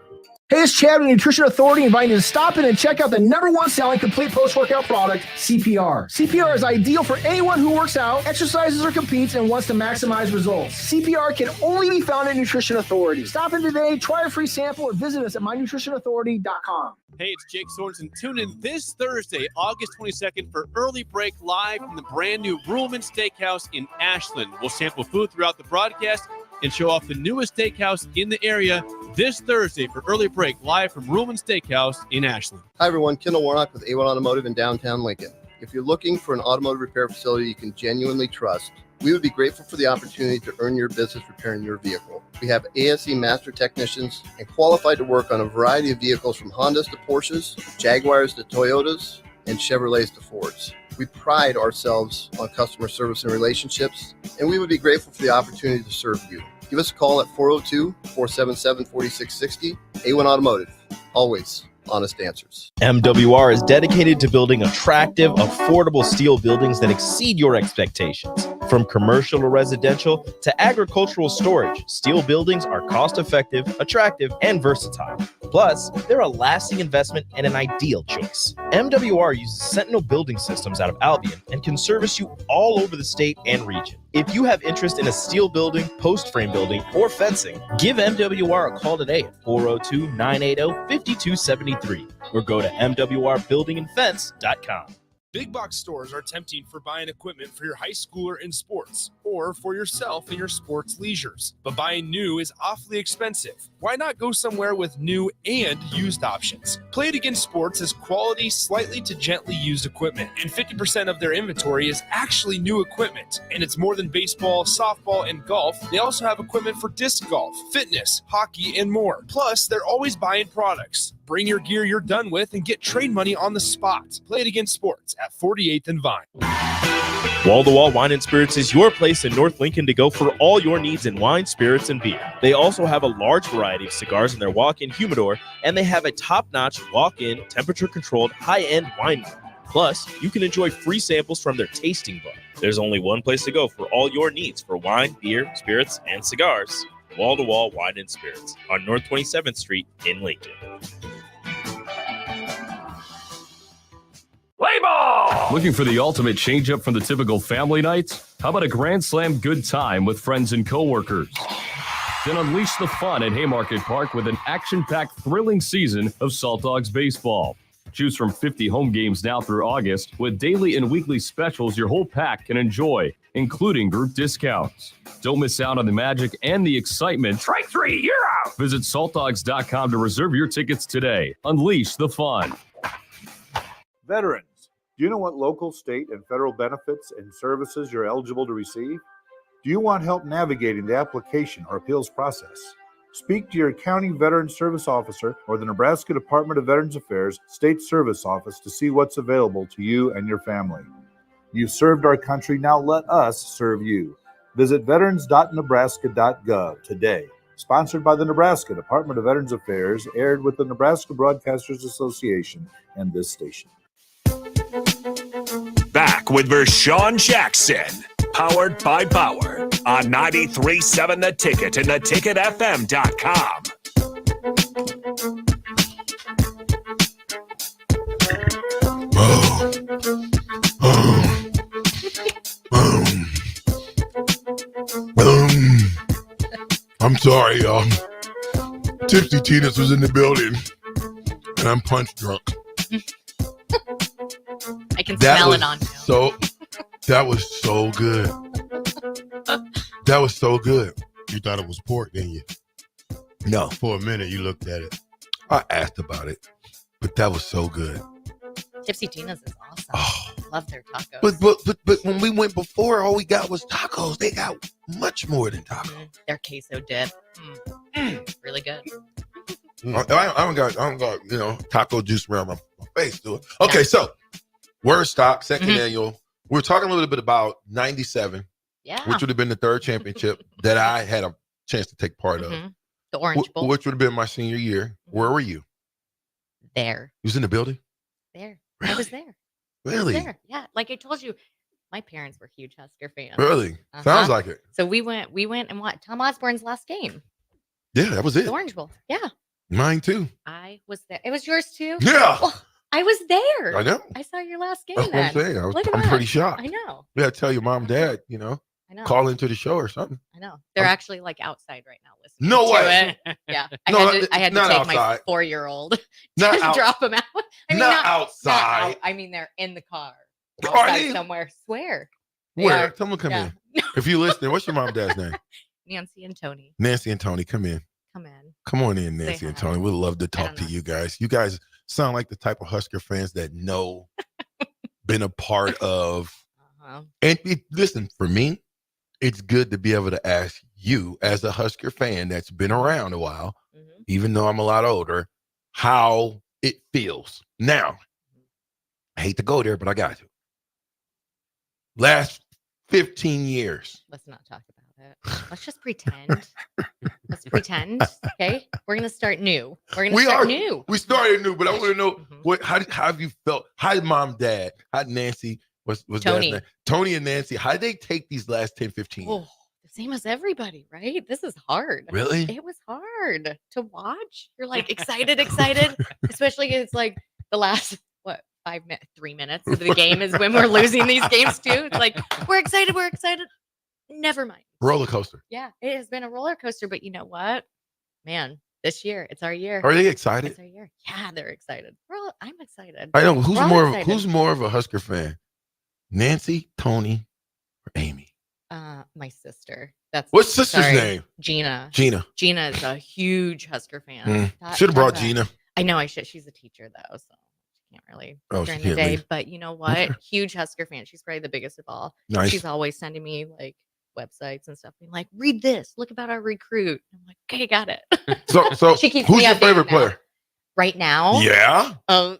Hey, it's Chad with Nutrition Authority inviting you to stop in and check out the #1 selling complete post-workout product, CPR. CPR is ideal for anyone who works out, exercises, or competes and wants to maximize results. CPR can only be found at Nutrition Authority. Stop in today, try a free sample, or visit us at mynutritionauthority.com. Hey, it's Jake Sorensen. Tune in this Thursday, August 22nd for Early Break Live from the brand new Ruhlman Steakhouse in Ashland. We'll sample food throughout the broadcast and show off the newest steakhouse in the area this Thursday for Early Break Live from Ruhlman Steakhouse in Ashland. Hi, everyone. Kendall Warnock with A1 Automotive in downtown Lincoln. If you're looking for an automotive repair facility you can genuinely trust, we would be grateful for the opportunity to earn your business repairing your vehicle. We have ASE master technicians and qualified to work on a variety of vehicles from Hondas to Porsches, Jaguars to Toyotas, and Chevrolets to Fords. We pride ourselves on customer service and relationships, and we would be grateful for the opportunity to serve you. Give us a call at 402-477-4660. A1 Automotive, always honest answers. MWR is dedicated to building attractive, affordable steel buildings that exceed your expectations. From commercial to residential to agricultural storage, steel buildings are cost-effective, attractive, and versatile. Plus, they're a lasting investment and an ideal choice. MWR uses Sentinel Building Systems out of Albion and can service you all over the state and region. If you have interest in a steel building, post frame building, or fencing, give MWR a call today at 402-980-5273 or go to mwrbuildingandfence.com. Big box stores are tempting for buying equipment for your high schooler in sports or for yourself in your sports leisures. But buying new is awfully expensive. Why not go somewhere with new and used options? Play It Again Sports has quality, slightly to gently used equipment, and 50% of their inventory is actually new equipment. And it's more than baseball, softball, and golf. They also have equipment for disc golf, fitness, hockey, and more. Plus, they're always buying products. Bring your gear you're done with and get trade money on the spot. Play It Again Sports at 48th and Vine. Wall to Wall Wine and Spirits is your place in North Lincoln to go for all your needs in wine, spirits, and beer. They also have a large variety of cigars in their walk-in humidor, and they have a top-notch walk-in, temperature-controlled, high-end wine room. Plus, you can enjoy free samples from their tasting bar. There's only one place to go for all your needs for wine, beer, spirits, and cigars. Wall to Wall Wine and Spirits on North 27th Street in Lincoln. Play ball! Looking for the ultimate change-up from the typical family nights? How about a Grand Slam good time with friends and coworkers? Then unleash the fun at Haymarket Park with an action-packed, thrilling season of Salt Dogs baseball. Choose from 50 home games now through August with daily and weekly specials your whole pack can enjoy, including group discounts. Don't miss out on the magic and the excitement. Strike three, you're out! Visit saltdogs.com to reserve your tickets today. Unleash the fun. Veterans, do you know what local, state, and federal benefits and services you're eligible to receive? Do you want help navigating the application or appeals process? Speak to your county veteran service officer or the Nebraska Department of Veterans Affairs State Service Office to see what's available to you and your family. You've served our country, now let us serve you. Visit veterans.nebraska.gov today. Sponsored by the Nebraska Department of Veterans Affairs, aired with the Nebraska Broadcasters Association and this station. Back with Vershawn Jackson, powered by Bauer on 93.7 The Ticket and theticketfm.com. I'm sorry, y'all. Tipsy Tina's was in the building, and I'm punch drunk. I can smell it on you. That was so good. That was so good. You thought it was pork, didn't you? No. For a minute, you looked at it. I asked about it, but that was so good. Tipsy Tina's is awesome. Oh. Love their tacos. But when we went before, all we got was tacos. They got much more than tacos. Their queso dip, really good. I don't got taco juice around my face. Do it. Okay, so Word Stock, second annual. We're talking a little bit about 97, which would have been the third championship that I had a chance to take part of. The Orange Bowl. Which would have been my senior year. Where were you? There. You was in the building? There. Really? I was there. Really? There. Yeah. Like I told you, my parents were huge Husker fans. Really? Sounds like it. So we went and watched Tom Osborne's last game. Yeah, that was it. The Orange Bowl. Yeah. Mine too. I was there. It was yours too? Yeah. Well, I was there. I know. I saw your last game That's what I'm then. saying. Look at I'm that. pretty shocked. I know. Yeah, tell your mom, dad, I know. call into the show or something. I know. They're actually like outside right now listening. No to way. It. Yeah. I had to not take my outside. 4-year-old Not to out- drop them out. I mean, not out- outside. I mean, they're in the car. Are Outside they? somewhere. Swear. They Where? are. Someone come Yeah. in. If you're listening, what's your mom and dad's name? Nancy and Tony. Nancy and Tony, come in. Come in. Come on in, Say Nancy and hi. Tony. We'd love to talk to you guys. You guys sound like the type of Husker fans that know, been a part of. And listen, for me, it's good to be able to ask you as a Husker fan that's been around a while, even though I'm a lot older, how it feels. Now, I hate to go there, but I got to. Last 15 years. Let's not talk about it. Let's just pretend. Let's pretend. Okay. We're gonna start new. We're gonna start new. We started new, but I want to know how have you felt? How did mom, dad, how did Nancy, was Tony. dad's name? Tony and Nancy, how did they take these last 10, 15 years? Oh, the same as everybody, right? This is hard. Really? It was hard to watch. You're like excited, especially it's like the last 3 minutes of the game is when we're losing these games too. It's like we're excited. Never mind. Roller coaster. Yeah, it has been a roller coaster, but you know what, man? This year, it's our year. Are they excited? It's our year. Yeah, they're excited. I'm excited. I know. We're all excited. Who's more of a Husker fan? Nancy, Tony, or Amy? My sister. That's What's sister's sorry, name? Gina. Gina. Gina is a huge Husker fan. Should have brought Gina. I know I should. She's a teacher though, so she can't really Oh, during she the can't day. leave. But you know what? Huge Husker fan. She's probably the biggest of all. Nice. She's always sending me like websites and stuff, being like, "Read this. Look about our recruit." I'm like, "Okay, got it." So She keeps who's me your updated favorite now. player? Right now? Yeah. Oh,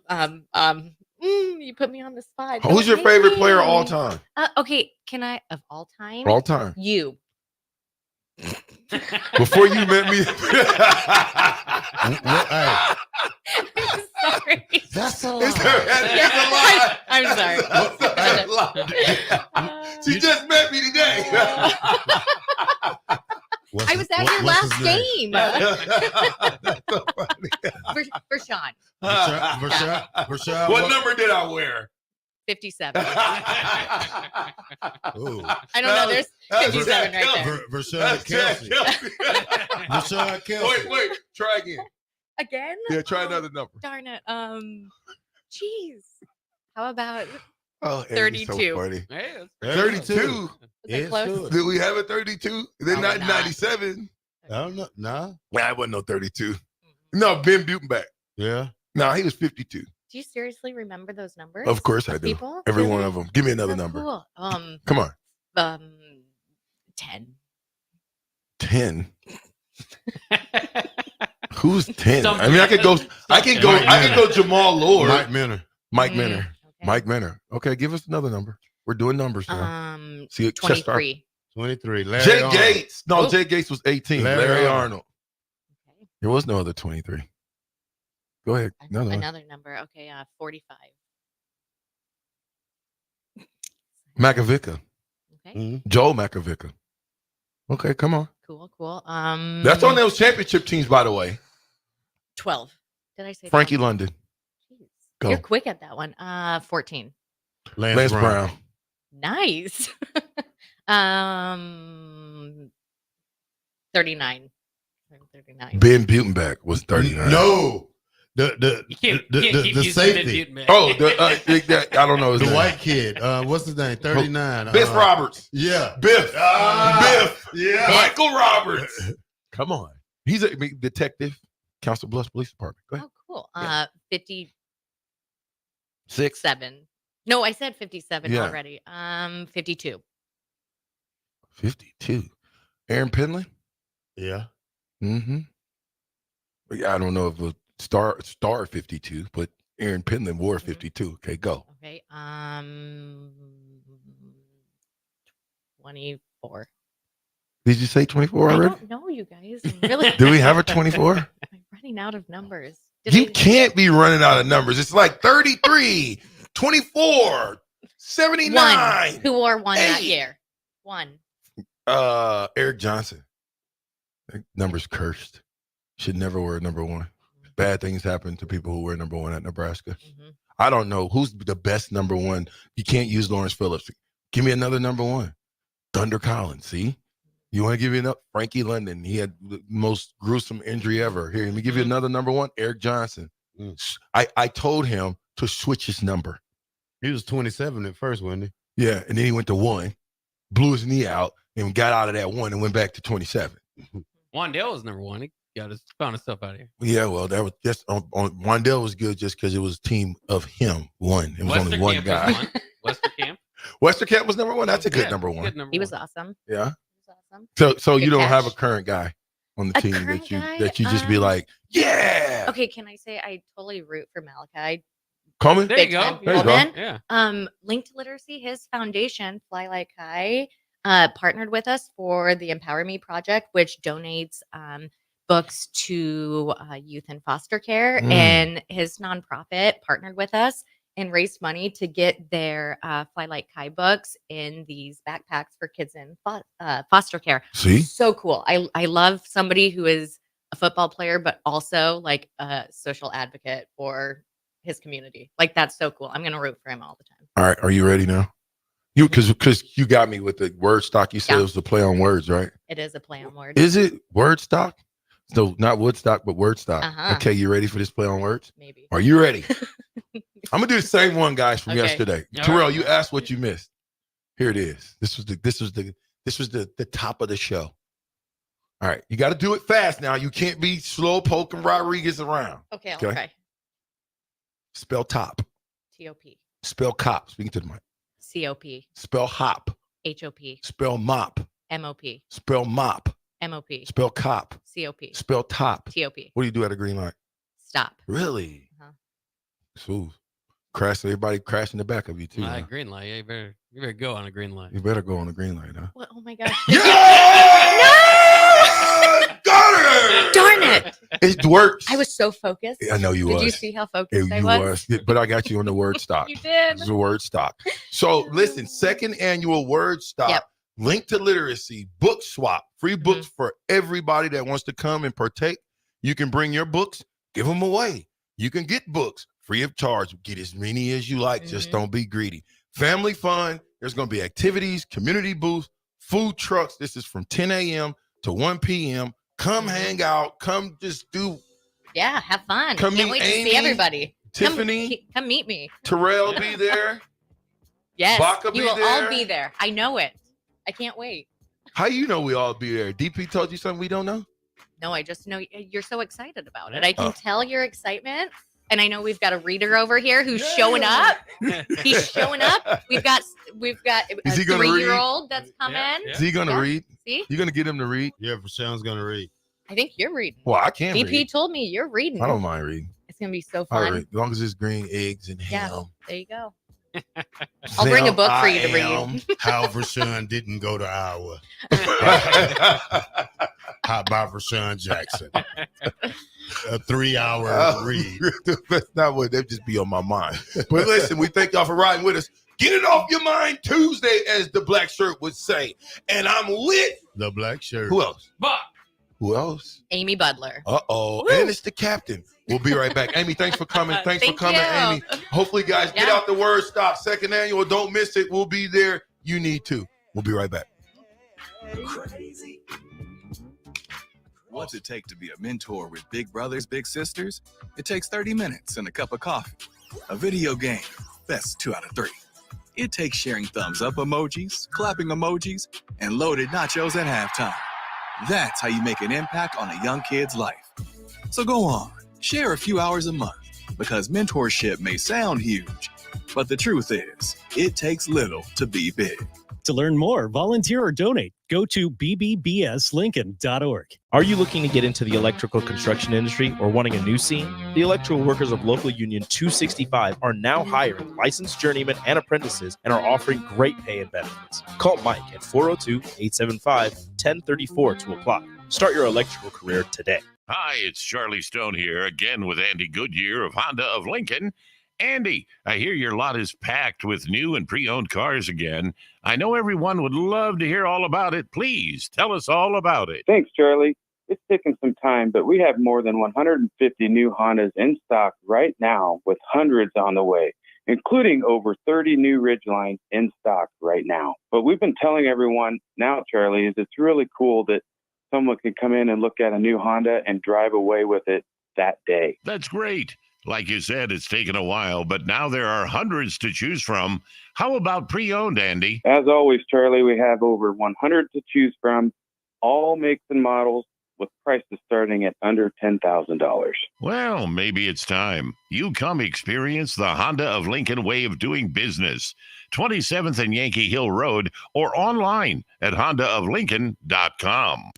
you put me on the spot. Who's Don't your make favorite player me. all time? Okay, can I of all time? All time. You. Before you met me. Sorry. That's a It's lie. I'm sorry. She just met me today. I was at your last game. For Sean. Rashad, What number did I wear? 57. Ooh. I don't know. There's 57 right there. Rashad Kelsey. Rashad Kelsey. Wait. Try again. Again? Yeah, try another number. Darn it. Jeez. How about Oh, 32? So funny. Hey, 32. that close? Did we have a 32? Then not 97. I don't know. Nah. Well, I wasn't no 32. No, Ben Butenbach. Yeah. No, he was 52. Do you seriously remember those numbers? Of course I do. People? Every one of them. Give me another So number. cool. Come on. 10. 10. Who's 10? I mean, I could go Jamal Lord. Mike Minner. Mike Minner. Mike Minner. Okay, give us another number. We're doing numbers now. See, 23. 23. Larry Jay Arnold. Gates. No, Oh. Jay Gates was 18. Larry Larry Arnold. Arnold. There was no other 23. Go ahead. Another one. Another number. Okay, 45. Makovica. Okay. Joel Makovica. Okay, come on. Cool. That's on those championship teams, by the way. 12. Did I say Frankie 12? London. Go. You're quick at that one. 14. Lance Brown. Nice. 39. 39. Ben Butenbach was 39. No. You can't keep The using safety. Ben Butenbach. Oh, I don't know his The name. white kid. What's his name? 39. Biff Roberts. Yeah. Biff. Biff. Yeah. Michael Roberts. Come on. He's a detective. Council Bluffs Police Department. Go ahead. Oh, cool. Yeah. 57. No, I said 57 Yeah. already. 52. 52. Aaron Penley? Yeah. Mm-hmm. I don't know if it was star 52, but Aaron Penley wore 52. Okay, go. Okay. 24. Did you say 24 I already? don't know, you guys. I'm really Do we have a 24? I'm running out of numbers. You can't be running out of numbers. It's like 33, 24, 79. One. Who wore one that 8. year? One. Eric Johnson. That number's cursed. Should never wear number 1. bad things happen to people who were number one at Nebraska. I don't know who's the best number one. You can't use Lawrence Phillips. Give me another number one. Thunder Collins, see? You want to give you another? Frankie London. He had the most gruesome injury ever. Here, let me give you another number one. Eric Johnson. I told him to switch his number. He was 27 at first, wasn't he? Yeah, and then he went to 1, blew his knee out, and got out of that 1 and went back to 27. Wandale was number 1. He found himself out of here. Yeah, well, that was just on Wandale was good just because it was a team of him. One. It was only one guy. Westerkamp was number 1. That's a good number 1. He was awesome. Yeah. He was awesome. So you Good don't catch. have a current guy on the team that you just be like, yeah. Okay, can I say I totally root for Malachi? Coleman? Big time. There you go. Coleman. Yeah. Link to Literacy, his foundation, Fly Like Kai, partnered with us for the Empower Me project, which donates books to youth in foster care. And his nonprofit partnered with us and raised money to get their Fly Like Kai books in these backpacks for kids in foster care. See? So cool. I love somebody who is a football player, but also like a social advocate for his community. Like, that's so cool. I'm going to root for him all the time. All right. Are you ready now? You because you got me with the word stock. You said it was the play on words, right? It is a play on words. Is it word stock? So not Woodstock, but word stock. Uh-huh. Okay, you ready for this play on words? Maybe. Are you ready? I'm gonna do the same one, guys, from Okay. yesterday. All Terrell, right. you asked what you missed. Here it is. This was the top of the show. All right, you got to do it fast now. You can't be slow poking Rodriguez around. Okay, I'll try. Spell top. T-O-P. Spell cop. Speaking to the mic. C-O-P. Spell hop. H-O-P. Spell mop. M-O-P. Spell mop. M-O-P. Spell cop. C-O-P. Spell top. T-O-P. What do you do at a green light? Stop. Really? Uh-huh. So crash. Everybody crash in the back of you too. Huh? Green light. Yeah, you better go on a green light. You better go on the green light, huh? What? Oh my gosh. Got her! Darn it. It works. I was so focused. I know you Did was. you see how focused I You was? But I got you on the word stock. You did. It's a word stock. So listen, second annual word stock. Yep. Link to Literacy book swap. Free books for everybody that wants to come and partake. You can bring your books, give them away. You can get books free of charge. Get as many as you like. Just don't be greedy. Family fun. There's going to be activities, community booths, food trucks. This is from 10 a.m. to 1 p.m. Come hang out. Come just do. Yeah, have fun. Come Can't meet wait to Amy, see everybody. Tiffany. Come meet me. Terrell be there. Yes, Baka be you will there. all be there. I know it. I can't wait. How you know we all be there? DP told you something we don't know? No, I just know you're so excited about it. I can tell your excitement. And I know we've got a reader over here who's showing up. He's showing up. We've got a Is he gonna 3-year-old that's coming. Is he going to read? See? You going to get him to read? Yeah, Rashawn's going to read. I think you're reading. Well, I can't DP read. told me you're reading. I don't mind reading. It's gonna be so I fun. read. As long as it's green eggs and Yeah, ham. there you go. I'll bring a book for you to read. How Rashawn didn't go to Iowa. How about Rashawn Jackson? A 3-hour read. That's not what they just be on my mind. But listen, we thank y'all for riding with us. Get it off your mind Tuesday, as the black shirt would say. And I'm with the black shirt. Who else? Who else? Amy Butler. Uh-oh. And it's the captain. We'll be right back. Amy, thanks for coming. Thanks for coming, Amy. Hopefully, guys, get out the word stop. Second annual. Don't miss it. We'll be there. You need to. We'll be right back. Crazy. What's it take to be a mentor with big brothers, big sisters? It takes 30 minutes and a cup of coffee. A video game. That's 2 out of 3. It takes sharing thumbs up emojis, clapping emojis, and loaded nachos at halftime. That's how you make an impact on a young kid's life. So go on, share a few hours a month, because mentorship may sound huge, but the truth is, it takes little to be big. To learn more, volunteer or donate, go to bbbslincoln.org. Are you looking to get into the electrical construction industry or wanting a new scene? The Electrical Workers of Local Union 265 are now hiring licensed journeymen and apprentices and are offering great pay and benefits. Call Mike at 402-875-1034 to apply. Start your electrical career today. Hi, it's Charlie Stone here again with Andy Goodyear of Honda of Lincoln. Andy, I hear your lot is packed with new and pre-owned cars again. I know everyone would love to hear all about it. Please tell us all about it. Thanks, Charlie. It's taken some time, but we have more than 150 new Hondas in stock right now with hundreds on the way, including over 30 new Ridgelines in stock right now. But we've been telling everyone now, Charlie, is it's really cool that someone can come in and look at a new Honda and drive away with it that day. That's great. Like you said, it's taken a while, but now there are hundreds to choose from. How about pre-owned, Andy? As always, Charlie, we have over 100 to choose from, all makes and models, with prices starting at under $10,000. Well, maybe it's time. You come experience the Honda of Lincoln way of doing business. 27th and Yankee Hill Road, or online at hondaoflincoln.com.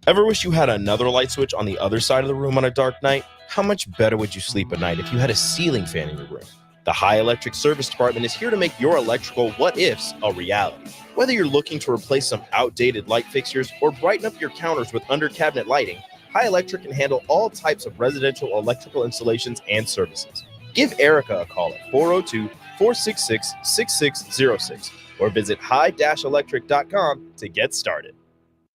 Ever wish you had another light switch on the other side of the room on a dark night? How much better would you sleep at night if you had a ceiling fan in your room? The High Electric Service Department is here to make your electrical what-ifs a reality. Whether you're looking to replace some outdated light fixtures or brighten up your counters with under-cabinet lighting, High Electric can handle all types of residential electrical installations and services. Give Erica a call at 402-466-6606 or visit high-electric.com to get started.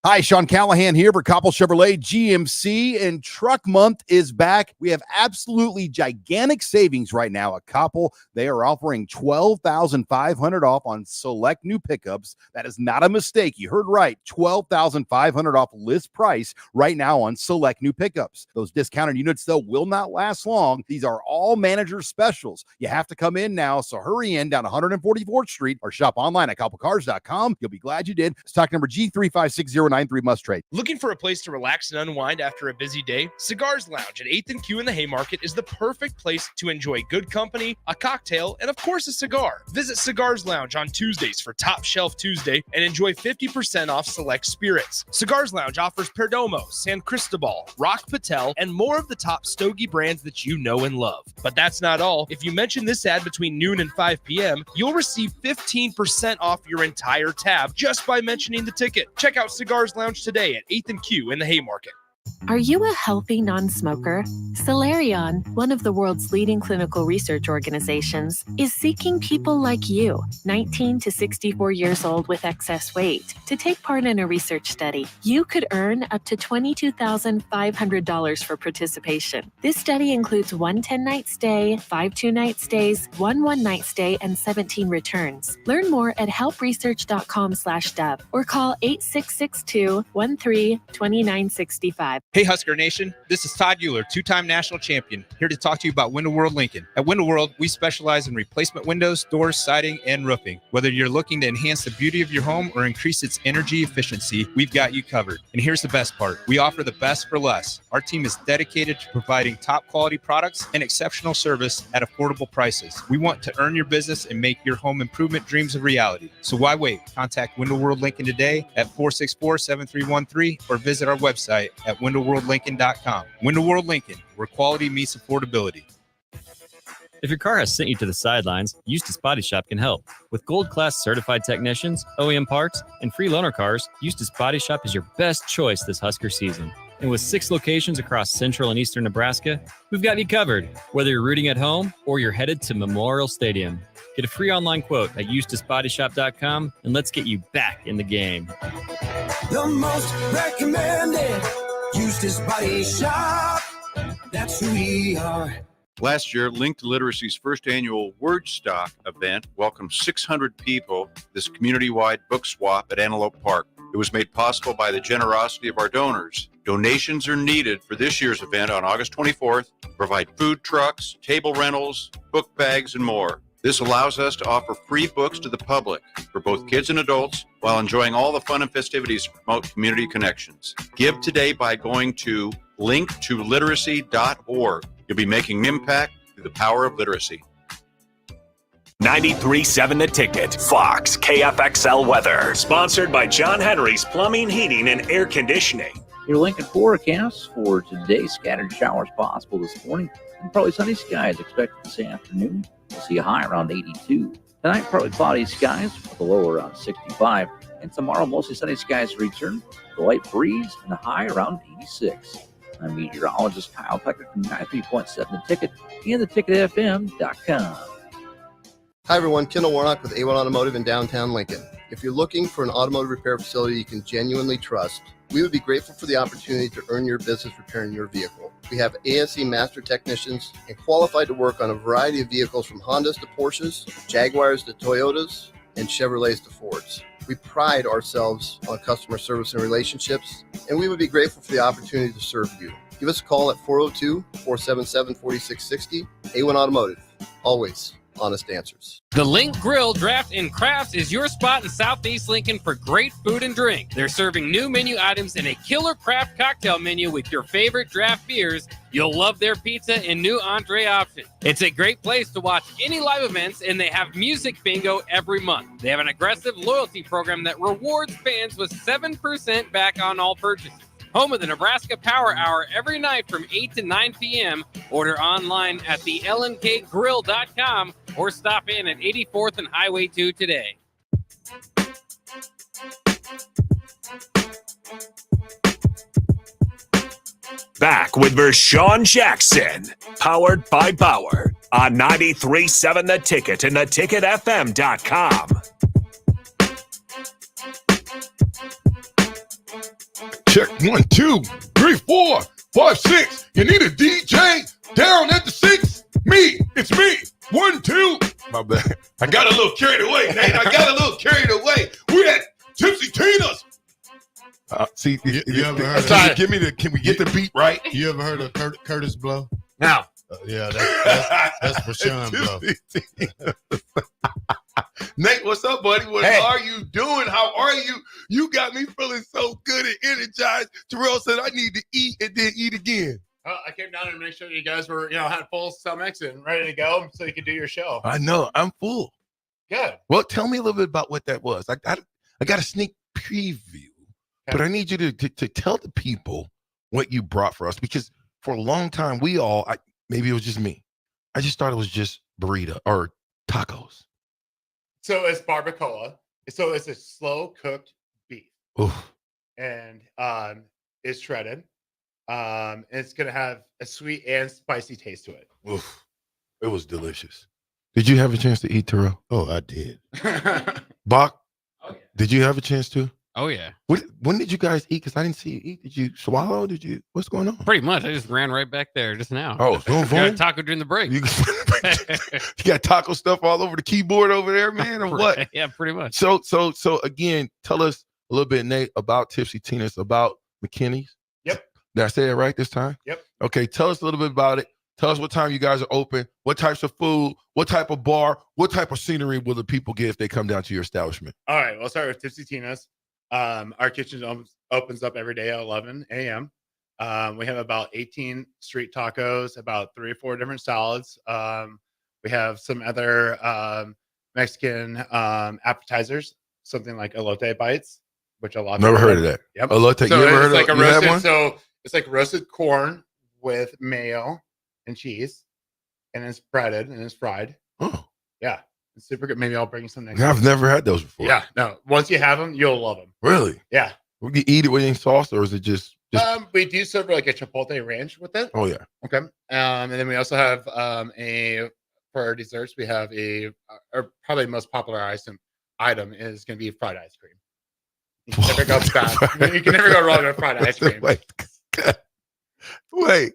Hi, Sean Callahan here for Koppel Chevrolet GMC, and Truck Month is back. We have absolutely gigantic savings right now at Koppel. They are offering $12,500 off on select new pickups. That is not a mistake. You heard right. $12,500 off list price right now on select new pickups. Those discounted units, though, will not last long. These are all manager specials. You have to come in now, so hurry in down 144th Street or shop online at koppelcars.com. You'll be glad you did. Stock number G356093 must trade. Looking for a place to relax and unwind after a busy day? Cigars Lounge at 8th and Q in the Haymarket is the perfect place to enjoy good company, a cocktail, and of course a cigar. Visit Cigars Lounge on Tuesdays for Top Shelf Tuesday and enjoy 50% off select spirits. Cigars Lounge offers Perdomo, San Cristobal, Rock Patel, and more of the top stogie brands that you know and love. But that's not all. If you mention this ad between noon and 5 p.m., you'll receive 15% off your entire tab just by mentioning the ticket. Check out Cigars Lounge today at 8th and Q in the Haymarket. Are you a healthy non-smoker? Solarion, one of the world's leading clinical research organizations, is seeking people like you, 19 to 64 years old with excess weight, to take part in a research study. You could earn up to $22,500 for participation. This study includes 1 10-night stay, 5 2-night stays, 1 1-night stay, and 17 returns. Learn more at helpresearch.com/dub or call 8662-13-2965. Hey Husker Nation, this is Todd Euler, two-time national champion, here to talk to you about Window World Lincoln. At Window World, we specialize in replacement windows, doors, siding, and roofing. Whether you're looking to enhance the beauty of your home or increase its energy efficiency, we've got you covered. And here's the best part. We offer the best for less. Our team is dedicated to providing top quality products and exceptional service at affordable prices. We want to earn your business and make your home improvement dreams a reality. So why wait? Contact Window World Lincoln today at 464-7313 or visit our website at windowworldlincoln.com. Window World Lincoln, where quality meets affordability. If your car has sent you to the sidelines, Eustace Body Shop can help. With gold-class certified technicians, OEM parts, and free loaner cars, Eustace Body Shop is your best choice this Husker season. And with 6 locations across central and eastern Nebraska, we've got you covered, whether you're rooting at home or you're headed to Memorial Stadium. Get a free online quote at EustaceBodyShop.com, and let's get you back in the game. The most recommended Eustace Body Shop. That's who we are. Last year, Linked Literacy's first annual Word Stock event welcomed 600 people to this community-wide book swap at Antelope Park. It was made possible by the generosity of our donors. Donations are needed for this year's event on August 24th to provide food trucks, table rentals, book bags, and more. This allows us to offer free books to the public for both kids and adults while enjoying all the fun and festivities to promote community connections. Give today by going to linktoliteracy.org. You'll be making an impact through the power of literacy. 93.7 The Ticket, Fox, KFXL weather. Sponsored by John Henry's Plumbing, Heating, and Air Conditioning. Your Lincoln forecast for today: scattered showers possible this morning, and probably sunny skies expected this afternoon. We'll see a high around 82. Tonight, partly cloudy skies with a low around 65. And tomorrow, mostly sunny skies return, the light breeze, and a high around 86. I'm meteorologist Kyle Pecker from 93.7 The Ticket and theticketfm.com. Hi, everyone. Kendall Warnock with A1 Automotive in downtown Lincoln. If you're looking for an automotive repair facility you can genuinely trust, We would be grateful for the opportunity to earn your business repairing your vehicle. We have ASE master technicians and qualified to work on a variety of vehicles from Hondas to Porsches, Jaguars to Toyotas, and Chevrolets to Fords. We pride ourselves on customer service and relationships, and we would be grateful for the opportunity to serve you. Give us a call at 402-477-4660. A1 Automotive, always honest answers. The Link Grill Draft and Crafts is your spot in Southeast Lincoln for great food and drink. They're serving new menu items and a killer craft cocktail menu with your favorite draft beers. You'll love their pizza and new entree options. It's a great place to watch any live events, and they have music bingo every month. They have an aggressive loyalty program that rewards fans with 7% back on all purchases. Home of the Nebraska Power Hour every night from 8 to 9 p.m. Order online at thelnkgrill.com or stop in at 84th and Highway 2 today. Back with Vershawn Jackson, powered by Bauer on 93.7 The Ticket and theticketfm.com. Check 1, 2, 3, 4, 5, 6. You need a DJ down at the 6. Me, it's me. 1, 2. My bad. I got a little carried away, Nate. We're at Tipsy Tina's. See, you ever heard of can we get the beat right? You ever heard of Curtis Blow? No. Yeah, that's for Sean Blow. Nate, what's up, buddy? What are you doing? How are you? You got me feeling so good and energized. Terrell said I need to eat and then eat again. I came down to make sure you guys were, had full stomachs and ready to go so you could do your show. I know. I'm full. Good. Well, tell me a little bit about what that was. I got a sneak preview, but I need you to tell the people what you brought for us, because for a long time, maybe it was just me. I just thought it was just burrito or tacos. So it's barbacoa. So it's a slow cooked beef. Oof. And it's shredded. It's gonna have a sweet and spicy taste to it. Oof. It was delicious. Did you have a chance to eat, Terrell? Oh, I did. Bach, did you have a chance to? Oh, yeah. When did you guys eat? Because I didn't see you eat. Did you swallow? What's going on? Pretty much. I just ran right back there just now. Oh, got a taco during the break. You got taco stuff all over the keyboard over there, man, or what? Yeah, pretty much. So again, tell us a little bit, Nate, about Tipsy Tina's, about McKinney's. Yep. Did I say it right this time? Yep. Okay, tell us a little bit about it. Tell us what time you guys are open, what types of food, what type of bar, what type of scenery will the people get if they come down to your establishment? All right, we'll start with Tipsy Tina's. Our kitchen opens up every day at 11 a.m. We have about 18 street tacos, about 3 or 4 different salads. We have some other Mexican appetizers, something like elote bites, which a lot. Never heard of that. Yep. Elote. So you ever heard like of? a roasted, You had one? so it's like roasted corn with mayo and cheese, and it's breaded and it's fried. Oh, yeah. It's super good. Maybe I'll bring you some next I've time. never had those before. Yeah, no. Once you have them, you'll love them. Really? Yeah. Would you eat it with any sauce, or is it just? We do serve like a chipotle ranch with it. Oh yeah. Okay. And then we also have for our desserts, we have our probably the most popular item is going to be fried ice cream. You can never go bad. You can never go wrong with fried ice cream. Wait,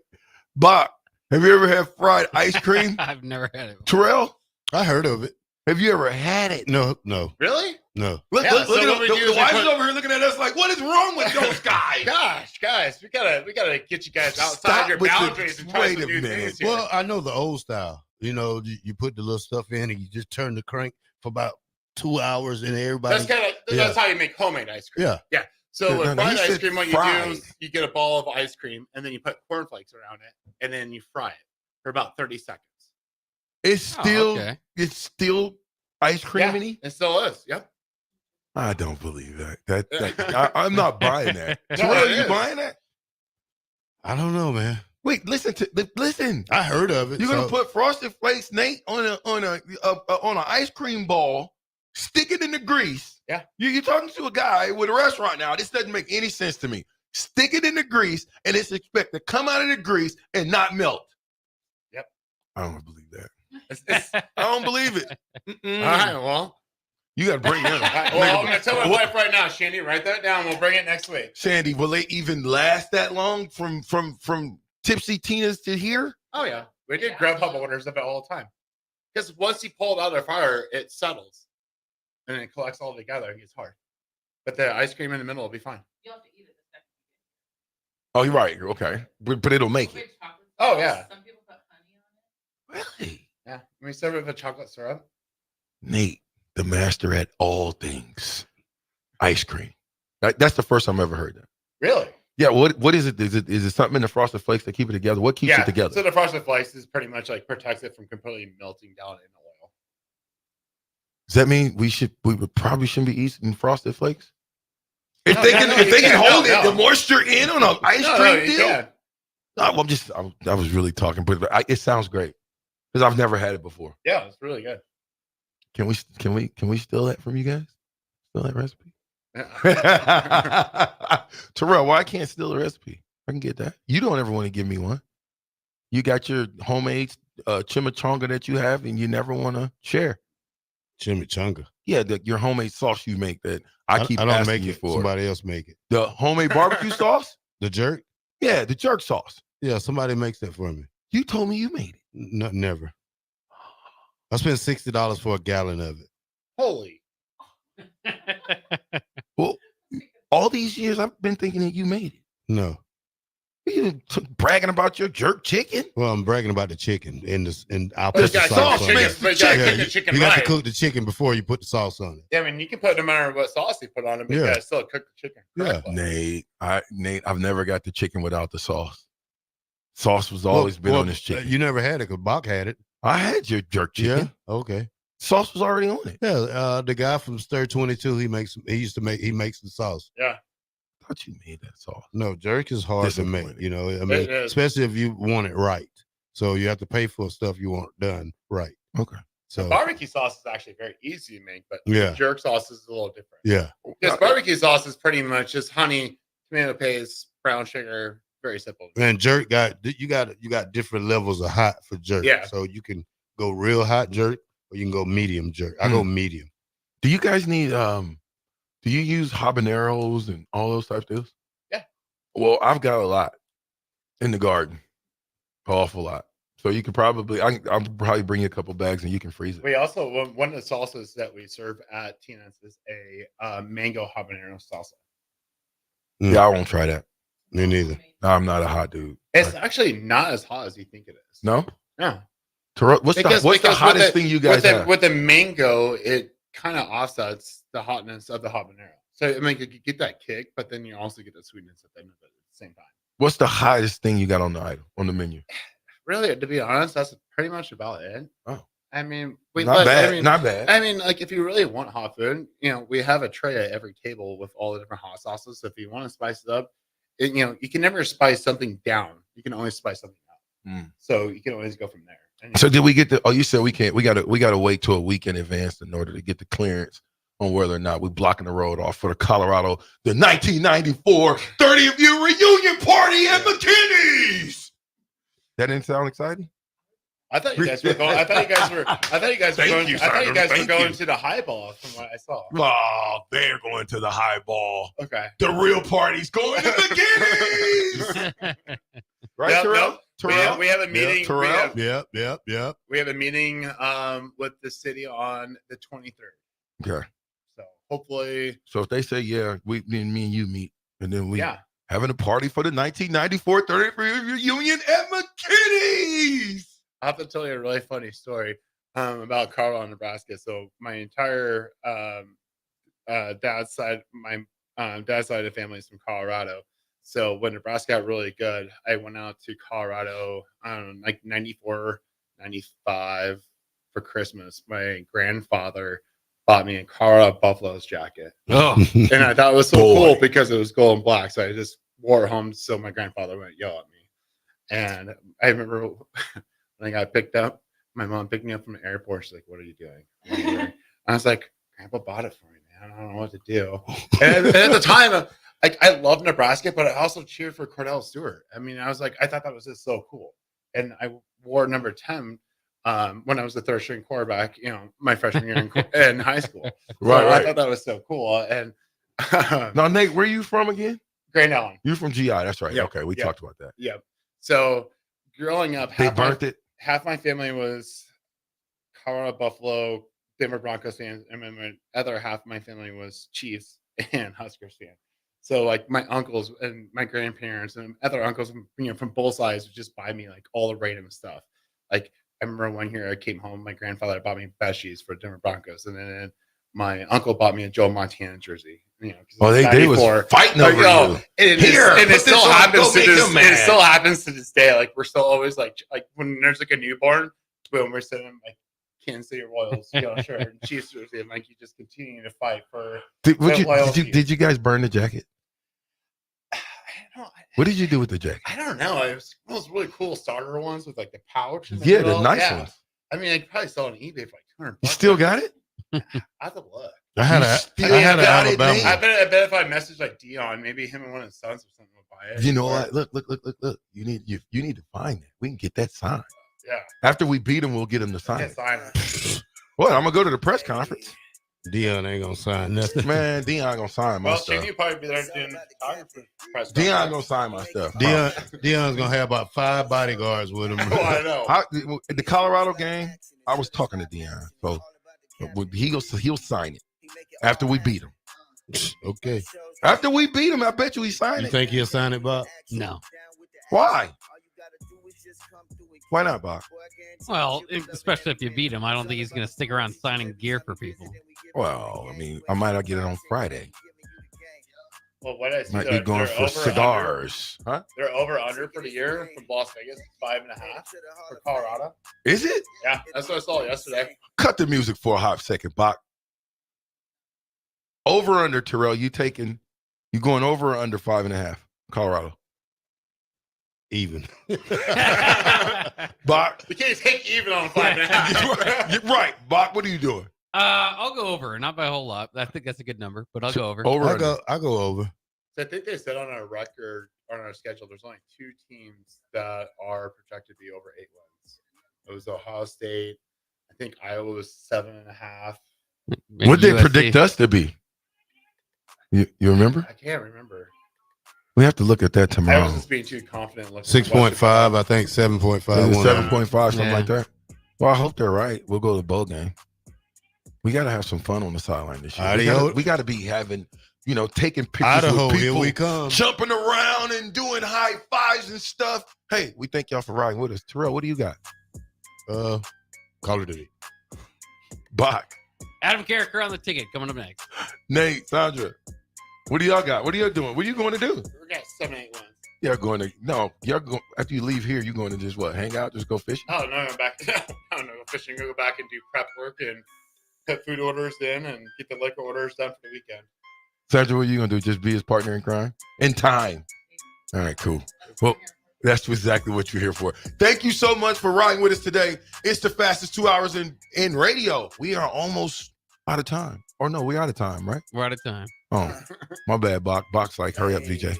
Bach, have you ever had fried ice cream? I've never had it. Terrell, I heard of it. Have you ever had it? No. Really? No. Look, Yeah, look so at what we do the is we wives put- over here looking at us like, what is wrong with those guys? Gosh, guys, we gotta get you guys outside Stop your with the- boundaries and try wait some a new minute. things here. Well, I know the old style. You put the little stuff in and you just turn the crank for about 2 hours and everybody. That's kind of that's how you make homemade ice cream. Yeah. Yeah. So No, with no, fried he ice said cream, what you fried. do is you get a ball of ice cream and then you put cornflakes around it and then you fry it for about 30 seconds. It's still ice creamy. Yeah, it still is. Yep. I don't believe that. I'm not buying that. No, Terrell, it you is. buying that? I don't know, man. Wait, listen. I heard of it. You're gonna so- put Frosted Flakes, Nate, on an ice cream ball, stick it in the grease. Yeah. You're talking to a guy with a restaurant now. This doesn't make any sense to me. Stick it in the grease, and it's expected to come out of the grease and not melt. Yep. I don't believe that. I don't believe it. All right. Well, You got to bring them. Well, I'm going to tell my wife right now, Shandy, write that down. We'll bring it next week. Sandy, will they even last that long from Tipsy Tina's to here? Oh, yeah. We get Grubhub orders of it all the time. Because once you pull it out of the fire, it settles. And it collects all together. It gets hard. But the ice cream in the middle will be fine. Oh, you're right. Okay. But it'll make it. Oh, yeah. Some people put honey on it. Really? Yeah. We serve it with chocolate syrup. Nate, the master at all things. Ice cream. That's the first time I've ever heard that. Really? Yeah. What is it? Is it something in the Frosted Flakes that keep it together? What keeps it together? So the Frosted Flakes is pretty much like protects it from completely melting down in oil. Does that mean we probably shouldn't be eating Frosted Flakes? If they can hold the moisture in on an ice cream deal. I was really talking, but it sounds great because I've never had it before. Yeah, it's really good. Can we steal that from you guys? Steal that recipe? Terrell, why I can't steal the recipe? I can get that. You don't ever want to give me one. You got your homemade chimichanga that you have, and you never want to share. Chimichanga. Yeah, your homemade sauce you make that I keep don't asking make you it. for. Somebody else make it. The homemade barbecue sauce? The jerk? Yeah, the jerk sauce. Yeah, somebody makes that for me. You told me you made it. No, never. I spent $60 for a gallon of it. Holy. Well, all these years I've been thinking that you made it. No. You bragging about your jerk chicken? Well, I'm bragging about the chicken and I'll But put the sauce on it. chicken You got to right. cook the chicken before you put the sauce on it. Yeah, I mean, you can put no matter what sauce you put on it, but you Yeah. gotta still cook the chicken. Yeah. Nate, I've never got the chicken without the sauce. Sauce was always been on this chicken. You never had it because Bach had it. I had your jerk chicken. Yeah. Okay. Sauce was already on it. Yeah. The guy from Stir 22, he makes the sauce. Yeah. I thought you made that sauce. No, jerk is hard to make. You know, I mean, It is. especially if you want it right. So you have to pay for stuff you want done right. Okay. So Barbecue sauce is actually very easy to make, but Yeah. jerk sauce is a little different. yeah. Because barbecue sauce is pretty much just honey, tomato paste, brown sugar, very simple. And jerk you got different levels of hot for jerk. Yeah. So you can go real hot jerk or you can go medium jerk. I go medium. Do you guys need do you use habaneros and all those types of deals? Yeah. Well, I've got a lot in the garden. An awful lot. So you could probably I'll probably bring you a couple bags and you can freeze it. We also one of the salsas that we serve at Tina's is a mango habanero salsa. Yeah, I won't try that. Me neither. No, I'm not a hot dude. It's actually not as hot as you think it is. No? No. What's the hottest thing you guys have? With the mango, it kind of offsets the hotness of the habanero. So I mean, you get that kick, but then you also get the sweetness at the end of it at the same time. What's the hottest thing you got on the item on the menu? Really, to be honest, that's pretty much about it. Oh. I mean, Not bad. I mean, like if you really want hot food, we have a tray at every table with all the different hot sauces. So if you want to spice it up, you can never spice something down. You can only spice something up. So you can always go from there. And So did we get the? Oh, you said we can't. We gotta wait till a week in advance in order to get the clearance on whether or not we're blocking the road off for the 1994 30th year reunion party at McKinney's. That didn't sound exciting. I thought you guys were going. I thought you guys were going to the highball from what I saw. Oh, they're going to the highball. Okay. The real party's going to McKinney's. Right, Yep, Terrell? yep. Terrell? We have a meeting. Terrell? Yep. We have a meeting with the city on the 23rd. Okay. So hopefully. So if they say, yeah, me and you meet, and then we Yeah. having a party for the 1994 30th reunion at McKinney's. I have to tell you a really funny story about Colorado, Nebraska. So my entire dad's side of the family is from Colorado. So when Nebraska got really good, I went out to Colorado, I don't know, like 94, 95 for Christmas. My grandfather bought me a Colorado Buffaloes jacket. Oh. And I thought it was so cool because it was gold and black. So I just wore it home so my grandfather wouldn't yell at me. And I remember when I got picked up, my mom picked me up from the airport. She's like, "What are you doing?" I was like, "Grandpa bought it for me, man. I don't know what to do." And at the time, I love Nebraska, but I also cheered for Cordell Stewart. I mean, I was like, I thought that was just so cool. And I wore number 10 when I was the third string quarterback, my freshman year in high school. Right. I thought that was so cool. And now, Nate, where are you from again? Grand Island. You're from GI. That's right. Yep. Okay, we Yep. talked about that. Yep. So growing up, They burnt it. Half my family was Colorado Buffalo, Denver Broncos fans, and then the other half of my family was Chiefs and Huskers fans. So like my uncles and my grandparents and other uncles, from both sides would just buy me like all the random stuff. Like I remember one year I came home, my grandfather bought me besties for Denver Broncos, and then my uncle bought me a Joe Montana jersey. They was fighting over you. And it still happens to this. It still happens to this day. Like we're still always like when there's like a newborn, boom, we're sitting like Kansas City Royals, shirt and Chiefs jersey, and like you just continue to fight for. Did you guys burn the jacket? What did you do with the jacket? I don't know. It was one of those really cool starter ones with like the pouch. The nice ones. I mean, I could probably sell on eBay for like $200. You still got it? I have to look. I had an Alabama. I bet if I message like Dion, maybe him and one of his sons or something will buy it. You know what? Look. You need to find that. We can get that signed. Yeah. After we beat him, we'll get him to sign it. Sign it. What? I'm gonna go to the press conference. Dion ain't gonna sign nothing. Man, Dion gonna sign my stuff. Well, probably be there doing press Dion gonna sign my stuff. Dion's gonna have about 5 bodyguards with him. Oh, I know. At the Colorado game, I was talking to Dion, so he'll sign it after we beat him. Okay. After we beat him, I bet you he signed it. You think he'll sign it, Bob? No. Why? Why not, Bob? Well, especially if you beat him, I don't think he's going to stick around signing gear for people. Well, I mean, I might not get it on Friday. Well, what I see, Might be going for cigars. Huh? They're over under for the year from Las Vegas, 5.5 for Colorado. Is it? Yeah, that's what I saw yesterday. Cut the music for a hot second, Bach. Over under, Terrell. You going over or under 5.5? Colorado. Even. Bach. You can't take even on 5.5. You're right. Bach, what are you doing? I'll go over, not by a whole lot. I think that's a good number, but I'll go over. I'll go over. So I think they said on our record, on our schedule, there's only 2 teams that are projected to be over 8 wins. It was Ohio State. I think Iowa was 7.5. What did they predict us to be? You remember? I can't remember. We have to look at that tomorrow. I was just being too confident. 6.5, I think 7.5. 7.5, something like that. Well, I hope they're right. We'll go to the bowl game. We got to have some fun on the sideline this year. We got to be having, taking pictures Idaho, with people, here we come. jumping around and doing high fives and stuff. Hey, we thank y'all for riding with us. Terrell, what do you got? Call of Duty. Bach. Adam Carricker on the ticket coming up next. Nate, Sandra, what do y'all got? What are you doing? What are you going to do? We got 7, 8 wins. You're going after you leave here, you're going to just what? Hang out, just go fishing? Oh, no, I'm back. I don't know, go fishing, go back and do prep work and put food orders in and get the liquor orders done for the weekend. Sandra, what are you going to do? Just be his partner in crime? In time. All right, cool. Well, that's exactly what you're here for. Thank you so much for riding with us today. It's the fastest 2 hours in radio. We are almost out of time. Or no, we're out of time, right? We're out of time. Oh, my bad, Bach. Bach's like, hurry up, VJ.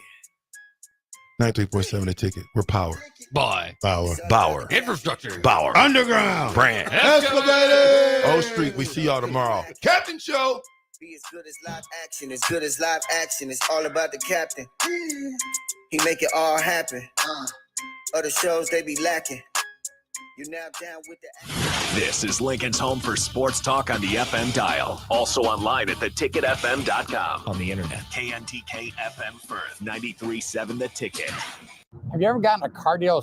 93.7 the ticket. We're power. Bye. Bauer. Infrastructure. Bauer. Underground. Brand. Excavated. O Street. We see y'all tomorrow. Captain Show. Be as good as live action. As good as live action. It's all about the captain. He make it all happen. Other shows, they be lacking. You now down with the... This is Lincoln's home for sports talk on the FM dial. Also online at theticketfm.com. On the internet. KNTK FM Firth, 93.7 The Ticket. Have you ever gotten a cardio